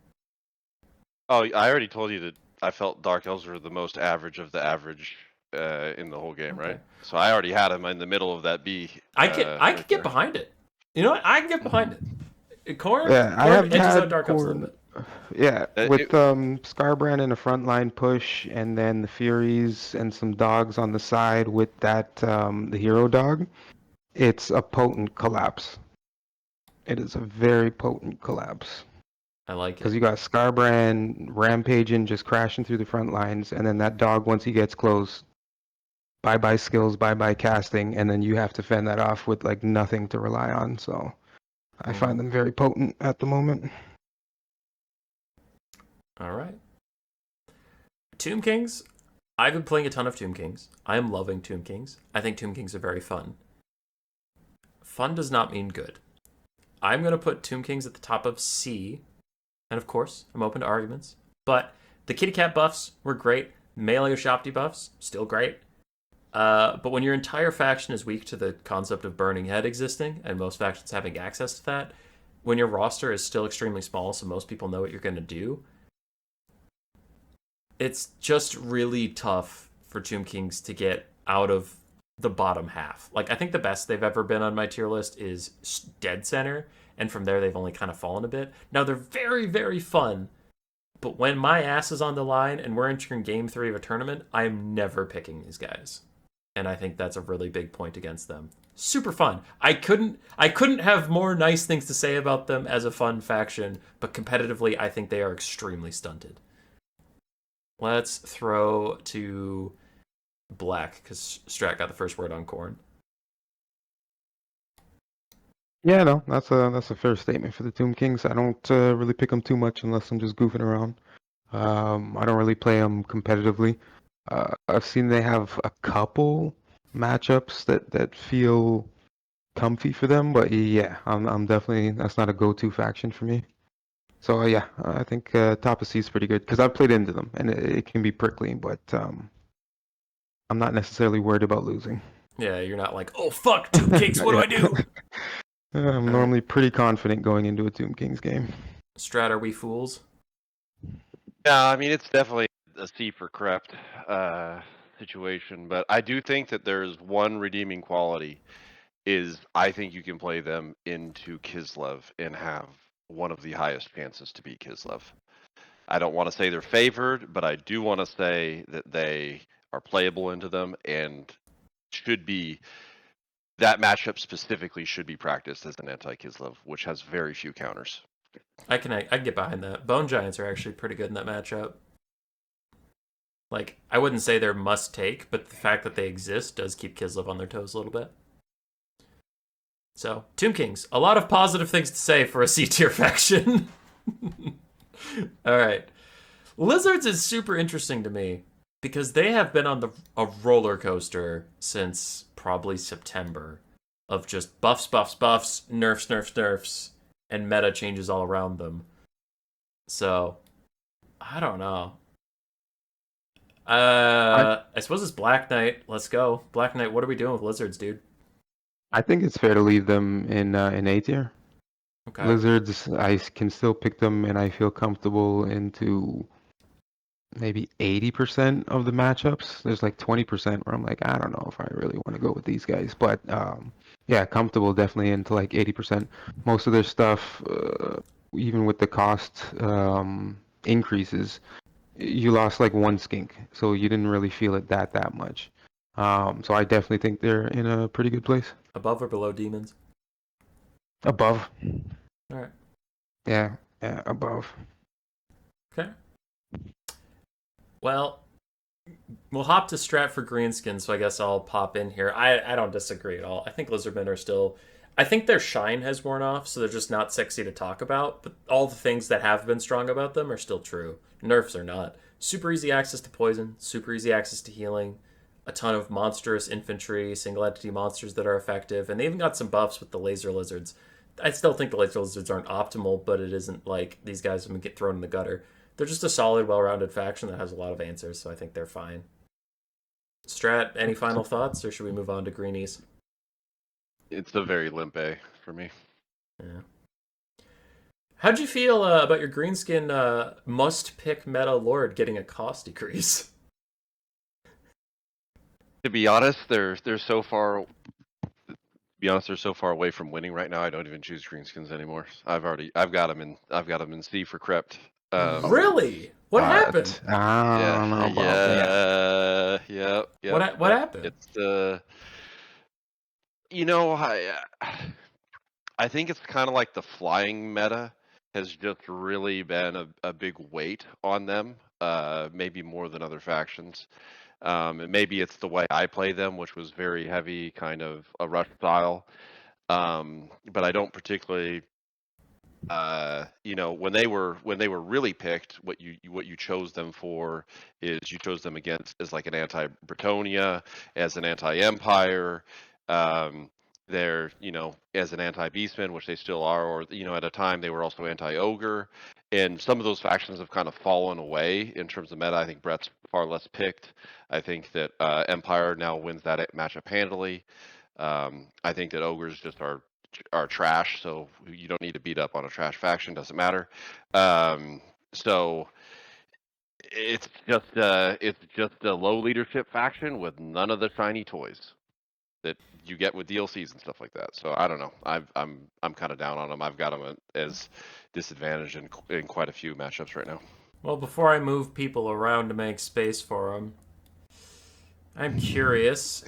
Oh, I already told you that I felt Dark Elves were the most average of the average in the whole game, right? So I already had him in the middle of that B. I could get behind it. You know what? I can get behind it. Khorne, I have edges had out Dark Elves a little bit. Yeah, with Scarbrand in a frontline push, and then the Furies and some dogs on the side with that the hero dog, it's a potent collapse. It is a very potent collapse. I like it. Because you got Scarbrand rampaging, just crashing through the front lines, and then that dog, once he gets close, bye-bye skills, bye-bye casting, and then you have to fend that off with like nothing to rely on. So I find them very potent at the moment. All right. Tomb Kings. I've been playing a ton of Tomb Kings. I am loving Tomb Kings. I think Tomb Kings are very fun. Fun does not mean good. I'm going to put Tomb Kings at the top of C. And of course, I'm open to arguments. But the kitty cat buffs were great. Melee shop debuffs, still great. But when your entire faction is weak to the concept of Burning Head existing, and most factions having access to that, when your roster is still extremely small, so most people know what you're going to do, it's just really tough for Tomb Kings to get out of the bottom half. Like, I think the best they've ever been on my tier list is Dead Center, and from there they've only kind of fallen a bit. Now, they're very, very fun, but when my ass is on the line and we're entering game 3 of a tournament, I'm never picking these guys. And I think that's a really big point against them. Super fun. I couldn't have more nice things to say about them as a fun faction, but competitively, I think they are extremely stunted. Let's throw to Black, because Strat got the first word on Khorne. Yeah, no, that's a fair statement for the Tomb Kings. I don't really pick them too much unless I'm just goofing around. I don't really play them competitively. I've seen they have a couple matchups that feel comfy for them, but yeah, I'm definitely, that's not a go-to faction for me. So yeah, I think top of C is pretty good because I've played into them and it can be prickly, but I'm not necessarily worried about losing. Yeah, you're not like, oh fuck, Tomb Kings, what do I do? I'm normally pretty confident going into a Tomb Kings game. Strat, are we fools? Yeah, I mean, it's definitely a C for Crept situation, but I do think that there's one redeeming quality is I think you can play them into Kislev and have one of the highest chances to beat Kislev. I don't want to say they're favored, but I do want to say that they are playable into them and should be that matchup specifically should be practiced as an anti-Kislev, which has very few counters. I can get behind that. Bone Giants are actually pretty good in that matchup. Like, I wouldn't say they're must take, but the fact that they exist does keep Kislev on their toes a little bit. So, Tomb Kings, a lot of positive things to say for a C tier faction. All right. Lizards is super interesting to me because they have been on a roller coaster since probably September of just buffs, buffs, buffs, nerfs, nerfs, nerfs, and meta changes all around them. So, I don't know. I suppose it's Blaquenyte. Let's go. Blaquenyte, what are we doing with Lizards, dude? I think it's fair to leave them in A tier. Okay. Lizards, I can still pick them, and I feel comfortable into maybe 80% of the matchups. There's like 20% where I'm like, I don't know if I really want to go with these guys. But yeah, comfortable definitely into like 80%. Most of their stuff, even with the cost increases, you lost like one skink, so you didn't really feel it that much. So I definitely think they're in a pretty good place. Above or below demons? Above. All right. Yeah, above. Okay. Well, we'll hop to Strat for Greenskins, so I guess I'll pop in here. I don't disagree at all. I think Lizardmen are still... I think their shine has worn off, so they're just not sexy to talk about, but all the things that have been strong about them are still true. Nerfs are not. Super easy access to poison, super easy access to healing, a ton of monstrous infantry, single entity monsters that are effective, and they even got some buffs with the laser lizards. I still think the laser lizards aren't optimal, but it isn't like these guys have been get thrown in the gutter. They're just a solid, well-rounded faction that has a lot of answers, so I think they're fine. Strat, any final thoughts, or should we move on to greenies? It's a very limp A for me. Yeah. How'd you feel about your greenskin must-pick meta lord getting a cost decrease? To be honest, they're so far. To be honest, they're so far away from winning right now. I don't even choose Greenskins anymore. I've got them in C for Crept. Really? What happened? I don't know about that. Yeah. What happened? It's you know, I think it's kind of like the flying meta has just really been a big weight on them, maybe more than other factions. And maybe it's the way I play them, which was very heavy, kind of a rush style. But I don't particularly, when they were really picked, what you chose them for is you chose them against as like an anti-Bretonnia, as an anti-Empire. They're as an anti-Beastmen, which they still are, or at a time they were also anti-Ogre, and some of those factions have kind of fallen away in terms of meta. I think Brett's far less picked. I think that Empire now wins that matchup handily. I think that Ogres just are trash, so you don't need to beat up on a trash faction. Doesn't matter. So it's just a low leadership faction with none of the shiny toys that you get with DLCs and stuff like that. So I don't know. I'm kind of down on them. I've got them as disadvantaged in quite a few matchups right now. Well, before I move people around to make space for them, I'm curious.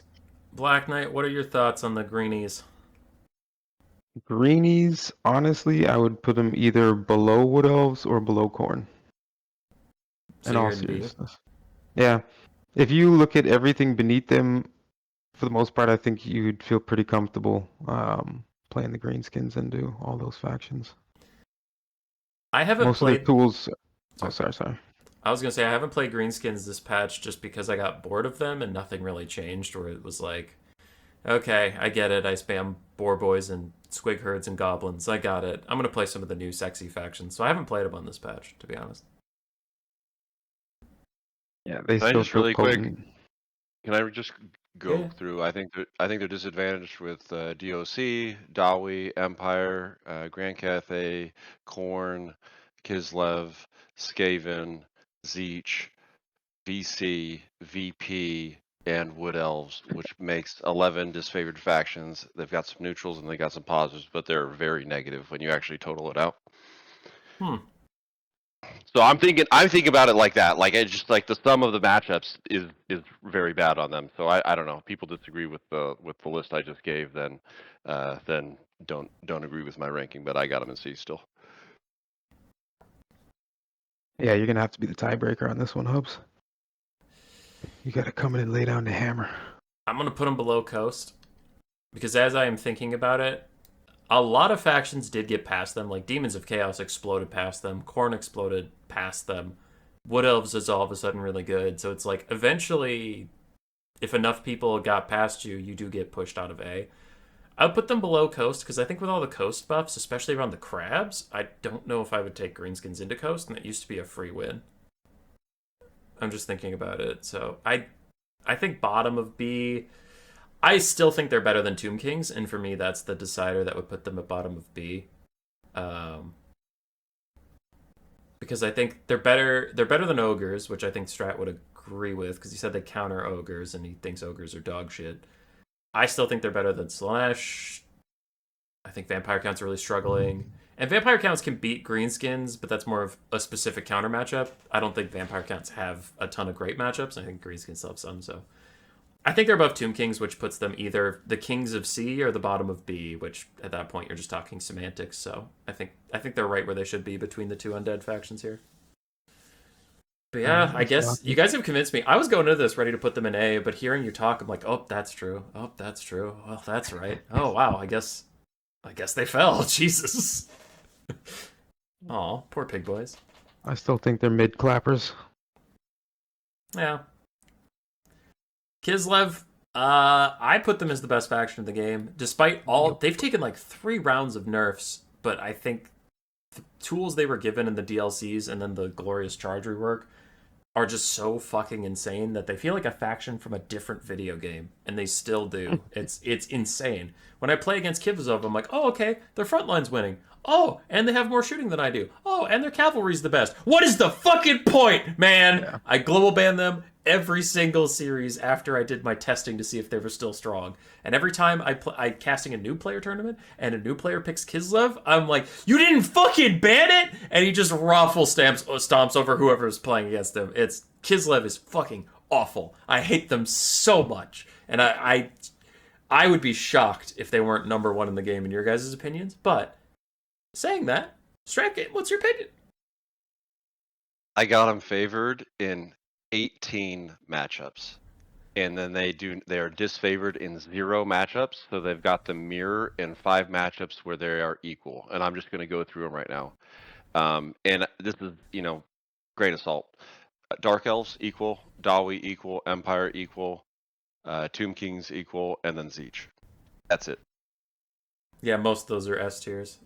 Blaquenyte, what are your thoughts on the greenies? Greenies, honestly, I would put them either below Wood Elves or below Khorne. So In all you're in B? seriousness. Yeah. If you look at everything beneath them, for the most part, I think you'd feel pretty comfortable playing the Greenskins and do all those factions. I haven't Most played... of the tools... Oh, sorry. I was going to say, I haven't played Greenskins this patch just because I got bored of them and nothing really changed, where it was like, okay, I get it. I spam boar boys and squig herds and goblins. I got it. I'm going to play some of the new sexy factions. So I haven't played them on this patch, to be honest. Yeah, they Can I still just feel really potent. quick? Can I just go Yeah. through. I think they're disadvantaged with DOC, Dawi, Empire, Grand Cathay, Khorne, Kislev, Skaven, Tzeentch, VC, VP, and Wood Elves, which makes 11 disfavored factions. They've got some neutrals and they got some positives, but they're very negative when you actually total it out. Hmm. So I'm thinking about it like that. Like it's just like the sum of the matchups is very bad on them. So I don't know. If people disagree with the list I just gave, then don't agree with my ranking. But I got them in C still. Yeah, you're gonna have to be the tiebreaker on this one, Hubs. You gotta come in and lay down the hammer. I'm going to put them below Coast because as I am thinking about it, a lot of factions did get past them. Like Demons of Chaos exploded past them. Khorne exploded past them. Wood Elves is all of a sudden really good. So it's like eventually, if enough people got past you, you do get pushed out of A. I would put them below Coast because I think with all the Coast buffs, especially around the crabs, I don't know if I would take Greenskins into Coast, and that used to be a free win. I'm just thinking about it. So I think bottom of B. I still think they're better than Tomb Kings, and for me, that's the decider that would put them at bottom of B. Because I think they're better. They're better than Ogres, which I think Strat would agree with, because he said they counter Ogres, and he thinks Ogres are dog shit. I still think they're better than Slaanesh. I think Vampire Count's really struggling. And Vampire Counts can beat Greenskins, but that's more of a specific counter matchup. I don't think Vampire Counts have a ton of great matchups. I think Greenskins still have some, so... I think they're above Tomb Kings, which puts them either the kings of C or the bottom of B, which at that point you're just talking semantics. So I think they're right where they should be between the two undead factions here. But yeah, I guess you guys have convinced me. I was going into this ready to put them in A, but hearing you talk, I'm like, oh, that's true. Oh, that's true. Well, that's right. Oh, wow. I guess they fell. Jesus. Aw, poor pig boys. I still think they're mid clappers. Yeah. Kislev, I put them as the best faction of the game. Despite all, they've taken like 3 rounds of nerfs, but I think the tools they were given in the DLCs and then the Glorious Charge rework are just so fucking insane that they feel like a faction from a different video game, and they still do. It's insane. When I play against Kislev, I'm like, oh, okay, their front line's winning. Oh, and they have more shooting than I do. Oh, and their cavalry's the best. What is the fucking point, man? Yeah. I global ban them every single series after I did my testing to see if they were still strong. And every time I casting a new player tournament and a new player picks Kislev, I'm like, you didn't fucking ban it? And he just stomps over whoever's playing against him. Kislev is fucking awful. I hate them so much. And I would be shocked if they weren't number 1 in the game in your guys' opinions. But saying that, Stratgame, what's your opinion? I got them favored in 18 matchups, and then they are disfavored in 0 matchups, so they've got the mirror in 5 matchups where they are equal, and I'm just going to go through them right now. And this is, grain of salt. Dark Elves equal, Dawi equal, Empire equal, Tomb Kings equal, and then Tzeentch. That's it. Yeah, most of those are S tiers.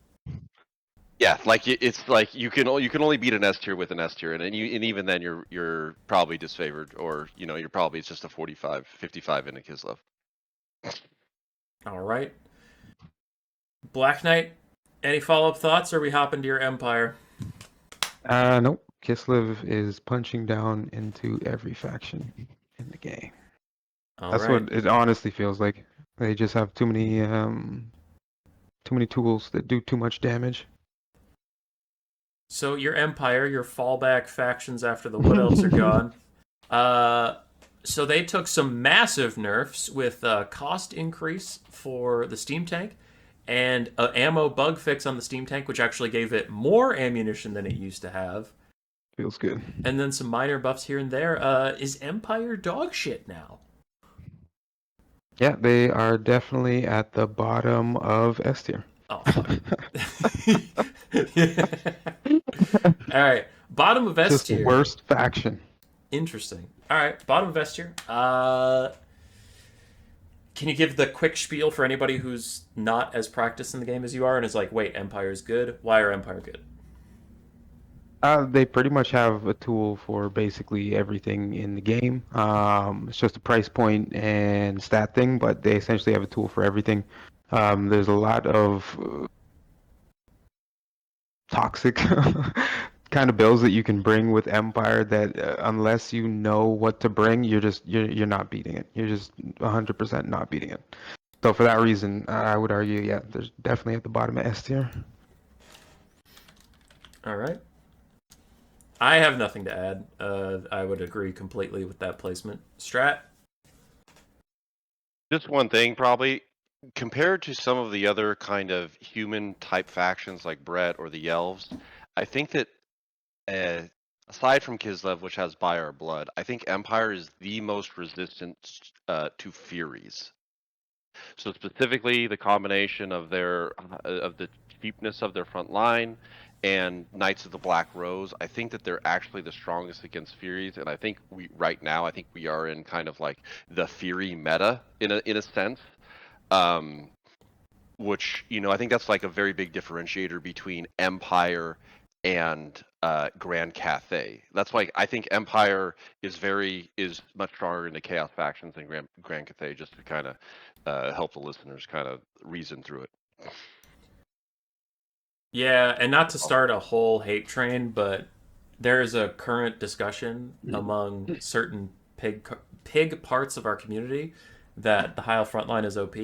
Yeah, like it's like you can only beat an S tier with an S tier, and even then you're probably disfavored, or you're probably it's just a 45-55 in a Kislev. All right, Blaquenyte, any follow-up thoughts, or are we hopping to your Empire? Nope. Kislev is punching down into every faction in the game. That's what it honestly feels like. They just have too many tools that do too much damage. So your Empire, your fallback factions after the Wood Elves are gone. So they took some massive nerfs with cost increase for the steam tank and an ammo bug fix on the steam tank, which actually gave it more ammunition than it used to have. Feels good. And then some minor buffs here and there. Is Empire dog shit now? Yeah, they are definitely at the bottom of S tier. Oh, fuck. All right, bottom of S tier. Just worst faction. Interesting. All right, bottom of S tier. Can you give the quick spiel for anybody who's not as practiced in the game as you are and is like, wait, Empire's good? Why are Empire good? They pretty much have a tool for basically everything in the game. It's just a price point and stat thing, but they essentially have a tool for everything. There's a lot of toxic kind of builds that you can bring with Empire that unless you know what to bring, you're not beating it. You're just 100% not beating it. So for that reason, I would argue, yeah, there's definitely at the bottom of S tier. All right. I have nothing to add. I would agree completely with that placement. Strat? Just one thing, probably. Compared to some of the other kind of human type factions like Brett or the elves, I think that aside from Kislev, which has Buyer Blood, I think Empire is the most resistant to Furies. So specifically, the combination of of the cheapness of their front line and Knights of the Black Rose, I think that they're actually the strongest against Furies, and I think right now I think we are in kind of like the Fury meta in a sense. Which I think that's like a very big differentiator between Empire and Grand Cathay. That's why I think Empire is much stronger in the Chaos factions than Grand Cathay, just to kind of help the listeners kind of reason through it. Yeah, and not to start a whole hate train, but there is a current discussion among certain pig parts of our community that the Heil frontline is OP.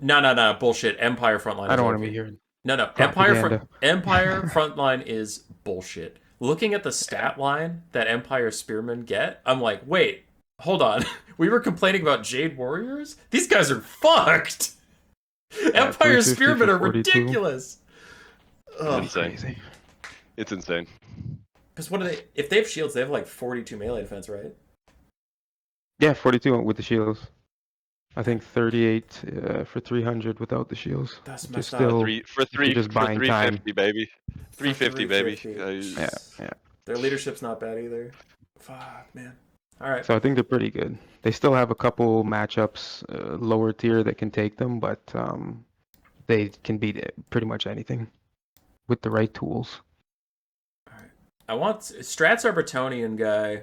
No, bullshit. Empire frontline I is don't want OP. to be hearing No. propaganda. Empire frontline is bullshit. Looking at the stat line that Empire spearmen get, I'm like, wait, hold on. We were complaining about Jade Warriors? These guys are fucked. Empire 350 spearmen for are 42. ridiculous. It's insane. Crazy. It's insane. Because what do they? If they have shields, they have like 42 melee defense, right? Yeah, 42 with the shields. I think 38 for 300 without the shields. That's Which is messed up. still For you're just buying time. 350, baby. For 350, baby. 350. Yeah. Their leadership's not bad either. Fuck, man. All right. So I think they're pretty good. They still have a couple matchups lower tier that can take them, but they can beat pretty much anything with the right tools. All right. I want Strat's our Bretonnian guy.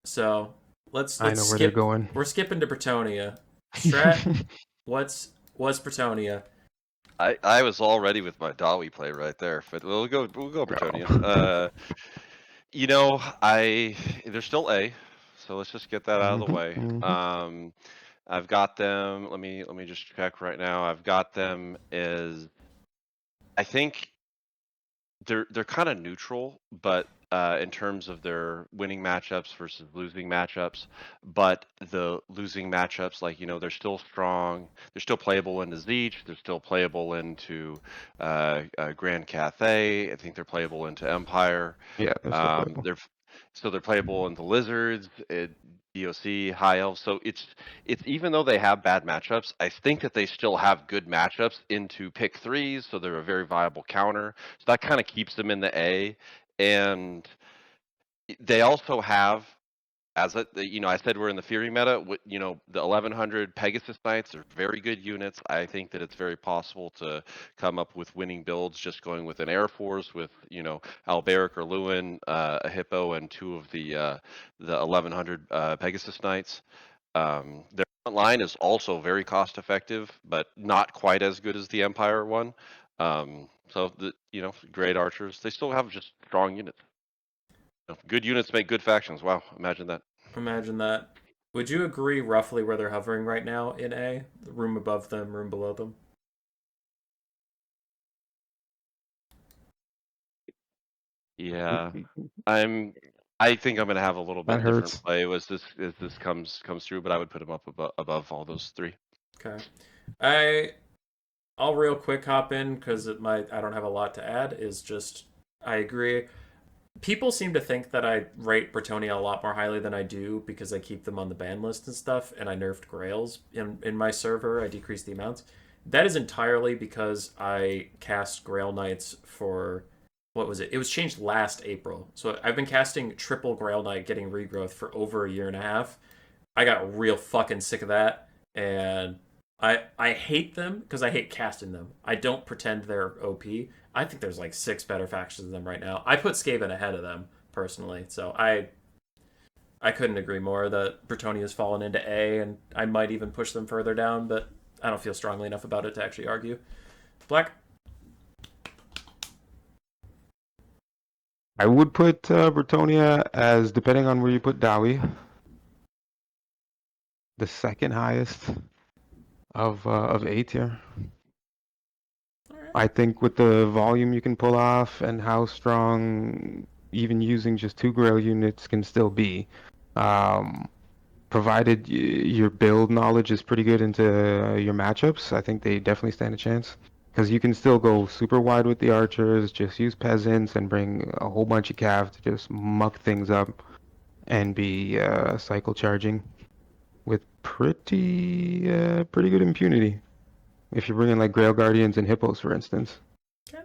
So let's I know skip. where they're going. We're skipping to Bretonnia. Strat, what's Bretonnia? I was all ready with my Dawi play right there, but we'll go Bretonnia. They're still A, so let's just get that out of the way. I've got them. Let me just check right now. I've got them as I think they're kind of neutral, but in terms of their winning matchups versus losing matchups, but the losing matchups, like they're still strong. They're still playable into Tzeentch. They're still playable into Grand Cathay. I think they're playable into Empire. Yeah, they're still playable. They're playable into Lizards, DOC, High Elves. So it's even though they have bad matchups, I think that they still have good matchups into pick threes. So they're a very viable counter. So that kind of keeps them in the A. And they also have, I said we're in the Fury meta. The 1100 Pegasus Knights are very good units. I think that it's very possible to come up with winning builds just going with an Air Force with Alberic or Lewin, a Hippo, and two of the 1100 Pegasus Knights. Their front line is also very cost effective, but not quite as good as the Empire one. Great archers. They still have just strong units. Good units make good factions. Wow, imagine that. Imagine that. Would you agree roughly where they're hovering right now in A? The room above them, room below them? Yeah, I think I'm gonna have a little bit That different hurts. play as this comes through, but I would put him up above all those three. Okay. I'll real quick hop in because I don't have a lot to add. Is just I agree. People seem to think that I rate Bretonnia a lot more highly than I do because I keep them on the ban list and stuff, and I nerfed Grails in my server. I decreased the amounts. That is entirely because I cast Grail Knights for what was it? It was changed last April. So I've been casting triple Grail Knight getting regrowth for over a year and a half. I got real fucking sick of that, and I hate them because I hate casting them. I don't pretend they're OP. I think there's like 6 better factions than them right now. I put Skaven ahead of them personally, so I couldn't agree more that Bretonnia has fallen into A, and I might even push them further down, but I don't feel strongly enough about it to actually argue. Black. I would put Bretonnia as, depending on where you put Dowie, the second highest of A tier. I think with the volume you can pull off and how strong even using just 2 Grail units can still be, provided your build knowledge is pretty good into your matchups, I think they definitely stand a chance. Because you can still go super wide with the archers, just use peasants and bring a whole bunch of cav to just muck things up and be cycle charging with pretty good impunity. If you're bringing like Grail Guardians and Hippos, for instance. Okay.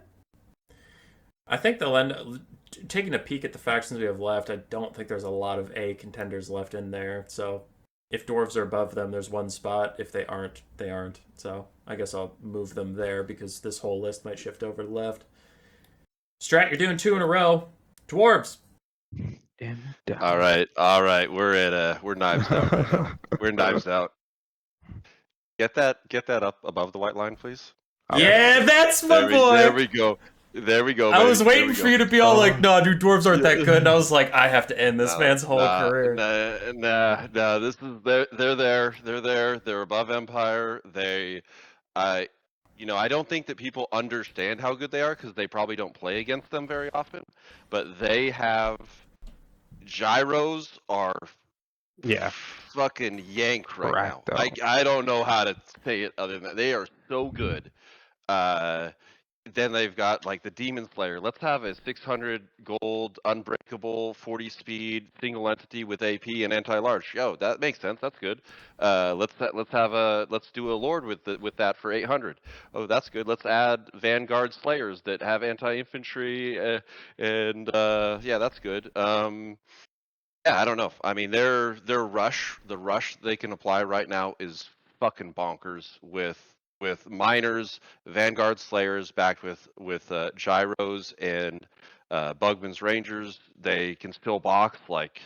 I think they'll end taking a peek at the factions we have left. I don't think there's a lot of A contenders left in there. So if Dwarves are above them, there's one spot. If they aren't, they aren't. So I guess I'll move them there because this whole list might shift over to the left. Strat, you're doing 2 in a row. Dwarves. All right. We're knives out right now. We're knives out. Get that up above the white line, please. Yeah, that's my boy. There we go. I was waiting for you to be all like, "No, dude, dwarves aren't that good." And I was like, "I have to end this man's whole career." Nah. This is they're there. They're there. They're above Empire. I don't think that people understand how good they are because they probably don't play against them very often. But they have gyros are fucking yank right now. I don't know how to say it other than that. They are so good. Then they've got like the Demon Slayer. Let's have a 600 gold, unbreakable, 40 speed, single entity with AP and anti-large. Yo, that makes sense. That's good. Let's do a Lord with that for 800. Oh, that's good. Let's add Vanguard Slayers that have anti-infantry, and that's good. Yeah, I don't know. I mean, the rush they can apply right now is fucking bonkers with miners, Vanguard Slayers backed with gyros and Bugman's Rangers. They can still box like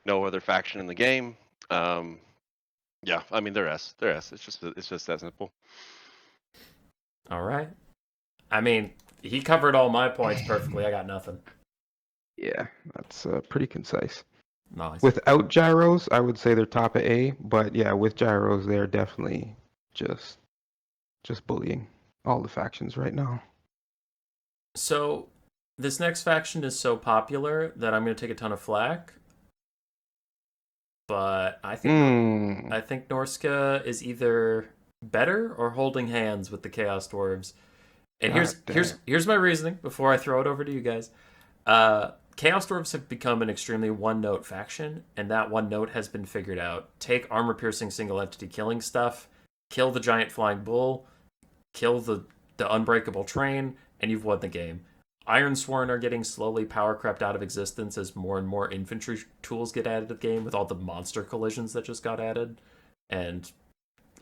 no other faction in the game. Yeah, I mean they're S. It's just that simple. All right. I mean, he covered all my points perfectly. I got nothing. Yeah, that's pretty concise. Nice. Without gyros, I would say they're top of A, but yeah, with gyros, they're definitely just bullying all the factions right now. So, this next faction is so popular that I'm going to take a ton of flack. But I think Norska is either better or holding hands with the Chaos Dwarves. And here's my reasoning before I throw it over to you guys. Chaos Dwarves have become an extremely one-note faction, and that one note has been figured out. Take armor-piercing single-entity killing stuff, kill the giant flying bull, kill the unbreakable train, and you've won the game. Ironsworn are getting slowly power crept out of existence as more and more infantry tools get added to the game with all the monster collisions that just got added, and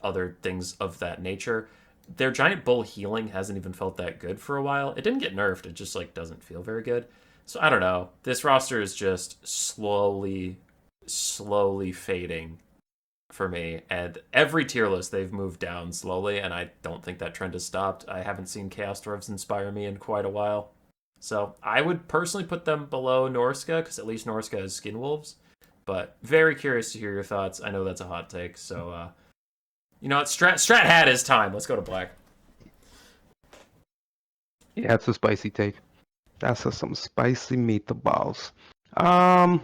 other things of that nature. Their giant bull healing hasn't even felt that good for a while. It didn't get nerfed, it just like doesn't feel very good. So I don't know. This roster is just slowly fading for me. And every tier list they've moved down slowly, and I don't think that trend has stopped. I haven't seen Chaos Dwarves inspire me in quite a while. So I would personally put them below Norska, because at least Norska has skin wolves. But very curious to hear your thoughts. I know that's a hot take, so you know what? Strat had his time. Let's go to Black. Yeah, it's a spicy take. That's some spicy meatballs. I'd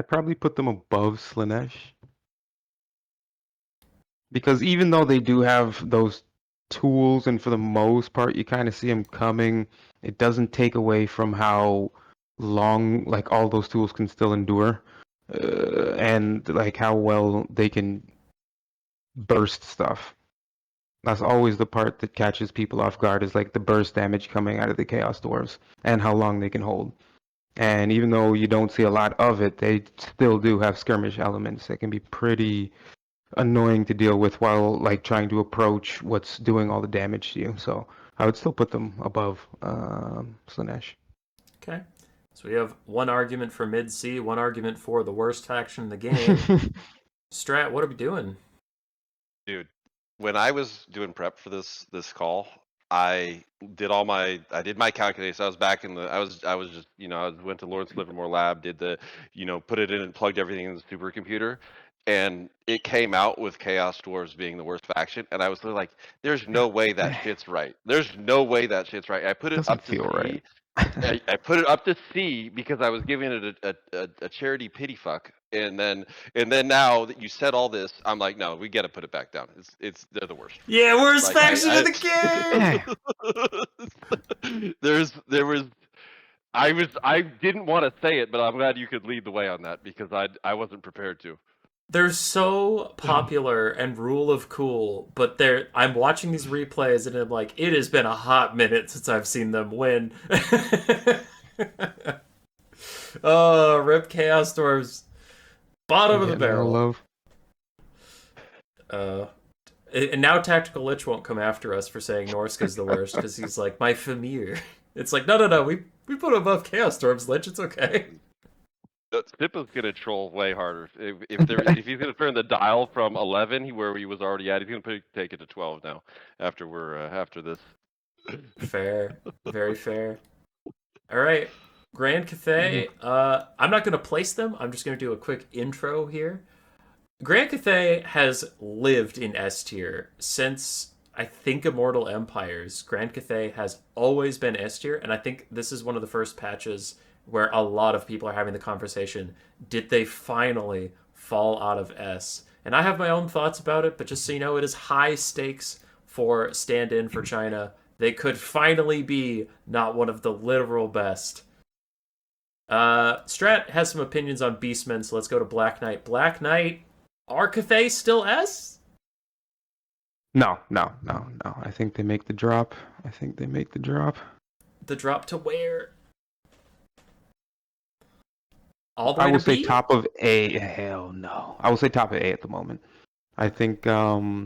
probably put them above Slaanesh. Because even though they do have those tools, and for the most part you kind of see them coming, it doesn't take away from how long like all those tools can still endure, and like how well they can burst stuff. That's always the part that catches people off guard, is like the burst damage coming out of the Chaos Dwarves and how long they can hold. And even though you don't see a lot of it, they still do have skirmish elements that can be pretty annoying to deal with while like trying to approach what's doing all the damage to you. So I would still put them above Slaanesh. Okay. So we have one argument for mid-C, one argument for the worst faction in the game. Strat, what are we doing? Dude, when I was doing prep for this call, I did my calculations. I was back in the I was just I went to Lawrence Livermore Lab, did the put it in and plugged everything in the supercomputer, and it came out with Chaos Dwarves being the worst faction, and I was like, there's no way that shit's right. There's no way that shit's right. I put it Doesn't up to feel C. right. I put it up to C because I was giving it a charity pity fuck, and then now that you said all this, I'm like, no, we got to put it back down. They're the worst. Yeah, worst Like, faction in the game. I didn't want to say it, but I'm glad you could lead the way on that because I wasn't prepared to. They're so popular and rule of cool, but I'm watching these replays and I'm like, it has been a hot minute since I've seen them win. Oh, rip Chaos Dwarves. Bottom of the barrel. And now Tactical Lich won't come after us for saying Norska's the worst because he's like, my Famir. It's like, no, we put him above Chaos Dwarves, Lich, it's okay. Sippa's gonna troll way harder. If he's gonna turn the dial from 11, where he was already at, he's gonna take it to 12 now. After this. Fair, very fair. All right, Grand Cathay. I'm not gonna place them. I'm just gonna do a quick intro here. Grand Cathay has lived in S tier since I think Immortal Empires. Grand Cathay has always been S tier, and I think this is one of the first patches where a lot of people are having the conversation, did they finally fall out of S? And I have my own thoughts about it, but just so you know, it is high stakes for stand-in for China. They could finally be not one of the literal best. Strat has some opinions on Beastmen, so let's go to Blaquenyte. Blaquenyte, are Cathay still S? No. I think they make the drop. The drop to where? All the way I will to say B? top of A. Hell no. I will say top of A at the moment. I think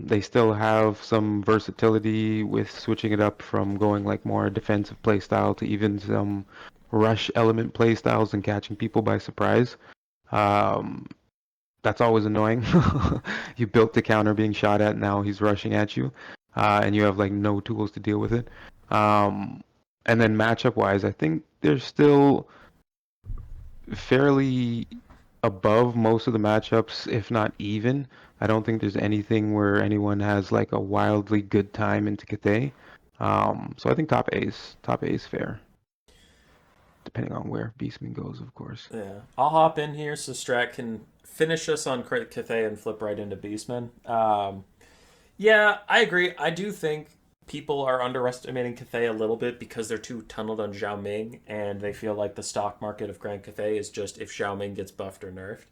they still have some versatility with switching it up from going like more defensive playstyle to even some rush element playstyles and catching people by surprise. That's always annoying. You built the counter being shot at, now he's rushing at you, and you have like no tools to deal with it. And then matchup wise, I think they're still fairly above most of the matchups, if not even. I don't think there's anything where anyone has like a wildly good time into Cathay. So I think top A is fair. Depending on where Beastman goes, of course. Yeah. I'll hop in here so Strat can finish us on Cathay and flip right into Beastmen. Yeah, I agree. I do think people are underestimating Cathay a little bit because they're too tunneled on Zhao Ming, and they feel like the stock market of Grand Cathay is just if Zhao Ming gets buffed or nerfed.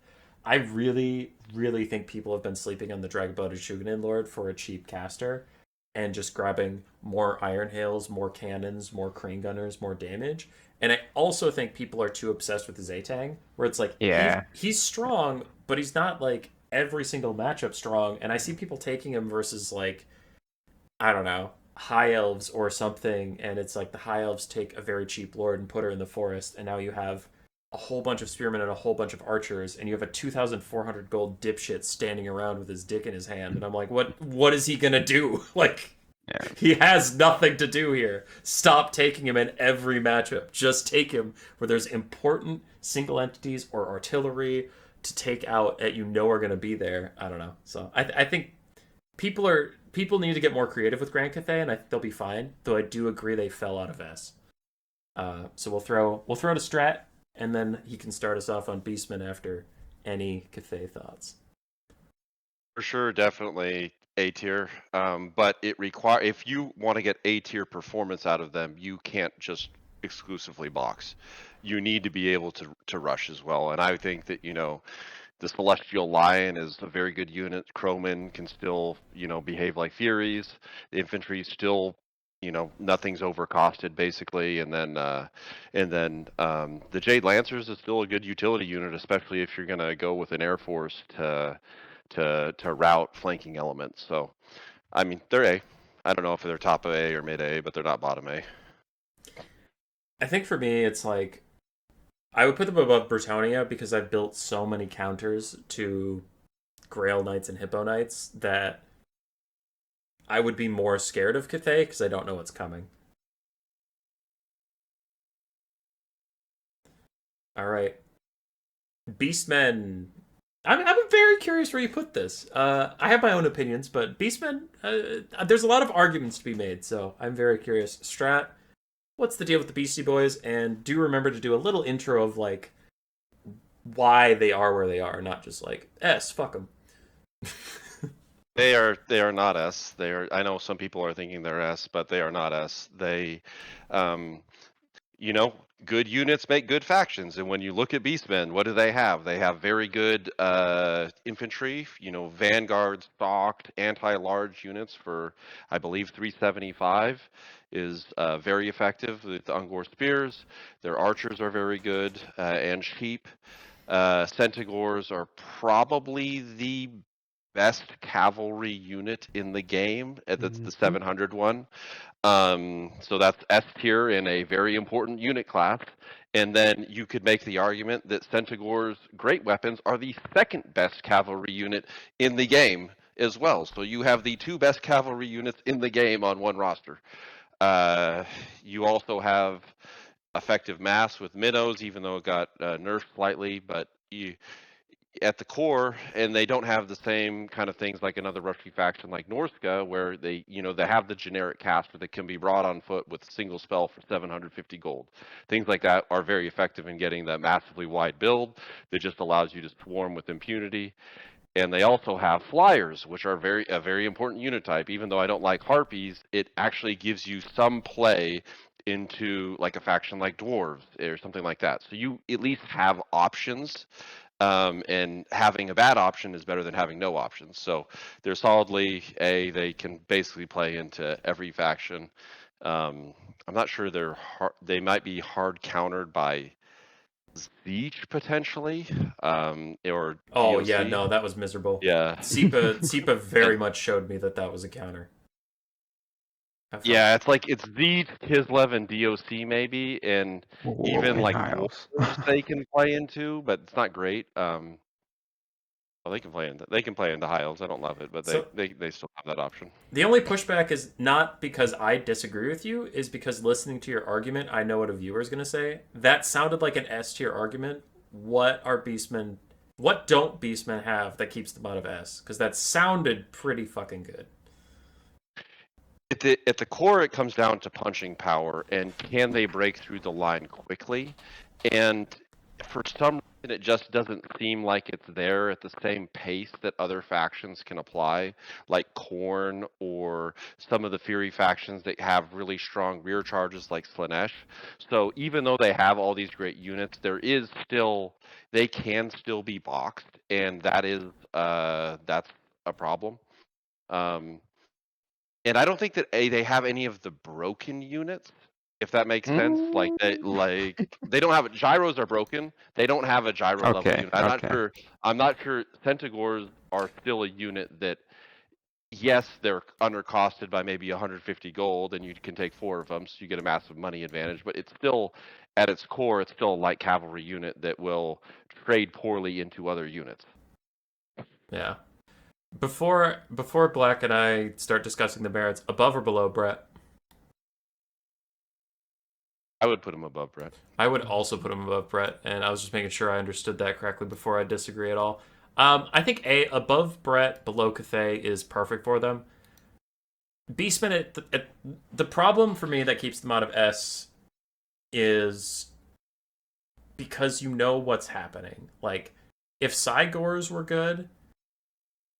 I really, really think people have been sleeping on the Dragoboded Shugenin Lord for a cheap caster and just grabbing more Iron Hails, more cannons, more Crane Gunners, more damage. And I also think people are too obsessed with the Zaytang, where it's like, Yeah. he's strong, but he's not like every single matchup strong. And I see people taking him versus like, I don't know, High Elves or something, and it's like the High Elves take a very cheap Lord and put her in the forest, and now you have a whole bunch of spearmen and a whole bunch of archers, and you have a 2,400 gold dipshit standing around with his dick in his hand, and I'm like, what is he gonna do? Like, Yeah. he has nothing to do here. Stop taking him in every matchup. Just take him where there's important single entities or artillery to take out that you know are gonna be there. I don't know. So I think people need to get more creative with Grand Cathay, and I think they'll be fine. Though I do agree they fell out of S. So we'll throw to Strat, and then he can start us off on Beastmen after any Cathay thoughts. For sure, definitely A tier. But if you want to get A tier performance out of them, you can't just exclusively box. You need to be able to rush as well. And I think that the Celestial Lion is a very good unit. Crowmen can still behave like Furies. The infantry still nothing's overcosted basically, and then the Jade Lancers is still a good utility unit, especially if you're gonna go with an Air Force to route flanking elements. So, I mean, they're A. I don't know if they're top of A or mid A, but they're not bottom A. I think for me, it's like I would put them above Bretonnia because I've built so many counters to Grail Knights and Hippo Knights that I would be more scared of Cathay because I don't know what's coming. All right. Beastmen. I'm very curious where you put this. I have my own opinions, but Beastmen, there's a lot of arguments to be made, so I'm very curious. Strat, what's the deal with the Beastie Boys? And do remember to do a little intro of, like, why they are where they are, not just like, fuck them. They are not S. I know some people are thinking they're S, but they are not S. They, good units make good factions, and when you look at Beastmen, what do they have? They have very good infantry, vanguard stalked anti-large units for, I believe, 375 is very effective with Ungor spears. Their archers are very good, and sheep. Centaurs are probably the best cavalry unit in the game. That's the 700 one. So that's S tier in a very important unit class. And then you could make the argument that Centaur's great weapons are the second best cavalry unit in the game as well. So you have the two best cavalry units in the game on one roster. You also have effective mass with minnows, even though it got nerfed slightly, but at the core, and they don't have the same kind of things like another rushy faction like Norska, where they have the generic caster that can be brought on foot with a single spell for 750 gold. Things like that are very effective in getting that massively wide build that just allows you to swarm with impunity. And they also have flyers, which are a very important unit type. Even though I don't like harpies, it actually gives you some play into like a faction like Dwarves or something like that. So you at least have options. And having a bad option is better than having no options. So they're solidly A. They can basically play into every faction. I'm not sure they might be hard countered by Tzeentch potentially, or Oh, DOC. yeah, no, that was miserable. Yeah. Sipa very much showed me that was a counter. Yeah, it's Tzeentch, Kislev, and DOC maybe, and even like Dwarves. they can play into, but it's not great. Well, they can play into high elves. I don't love it, but they still have that option. The only pushback is not because I disagree with you, is because listening to your argument, I know what a viewer is going to say. That sounded like an S tier argument. What don't Beastmen have that keeps them out of S? Because that sounded pretty fucking good. At the core, it comes down to punching power and can they break through the line quickly. And for some reason, it just doesn't seem like it's there at the same pace that other factions can apply, like Khorne or some of the Fury factions that have really strong rear charges like Slaanesh. So even though they have all these great units, they can still be boxed, and that's a problem. And I don't think that they have any of the broken units, if that makes sense. Like they don't have gyros are broken. They don't have a gyro level unit. I'm not sure Centaurs are still a unit that, yes, they're undercosted by maybe 150 gold, and you can take 4 of them, so you get a massive money advantage. But it's still, at its core, it's still a light cavalry unit that will trade poorly into other units. Yeah. Before Black and I start discussing the merits, above or below Brett? I would put him above Brett. I would also put him above Brett, and I was just making sure I understood that correctly before I disagree at all. I think above Brett, below Cathay is perfect for them. Beastmen, the problem for me that keeps them out of S is because you know what's happening. Like, if Cygors were good,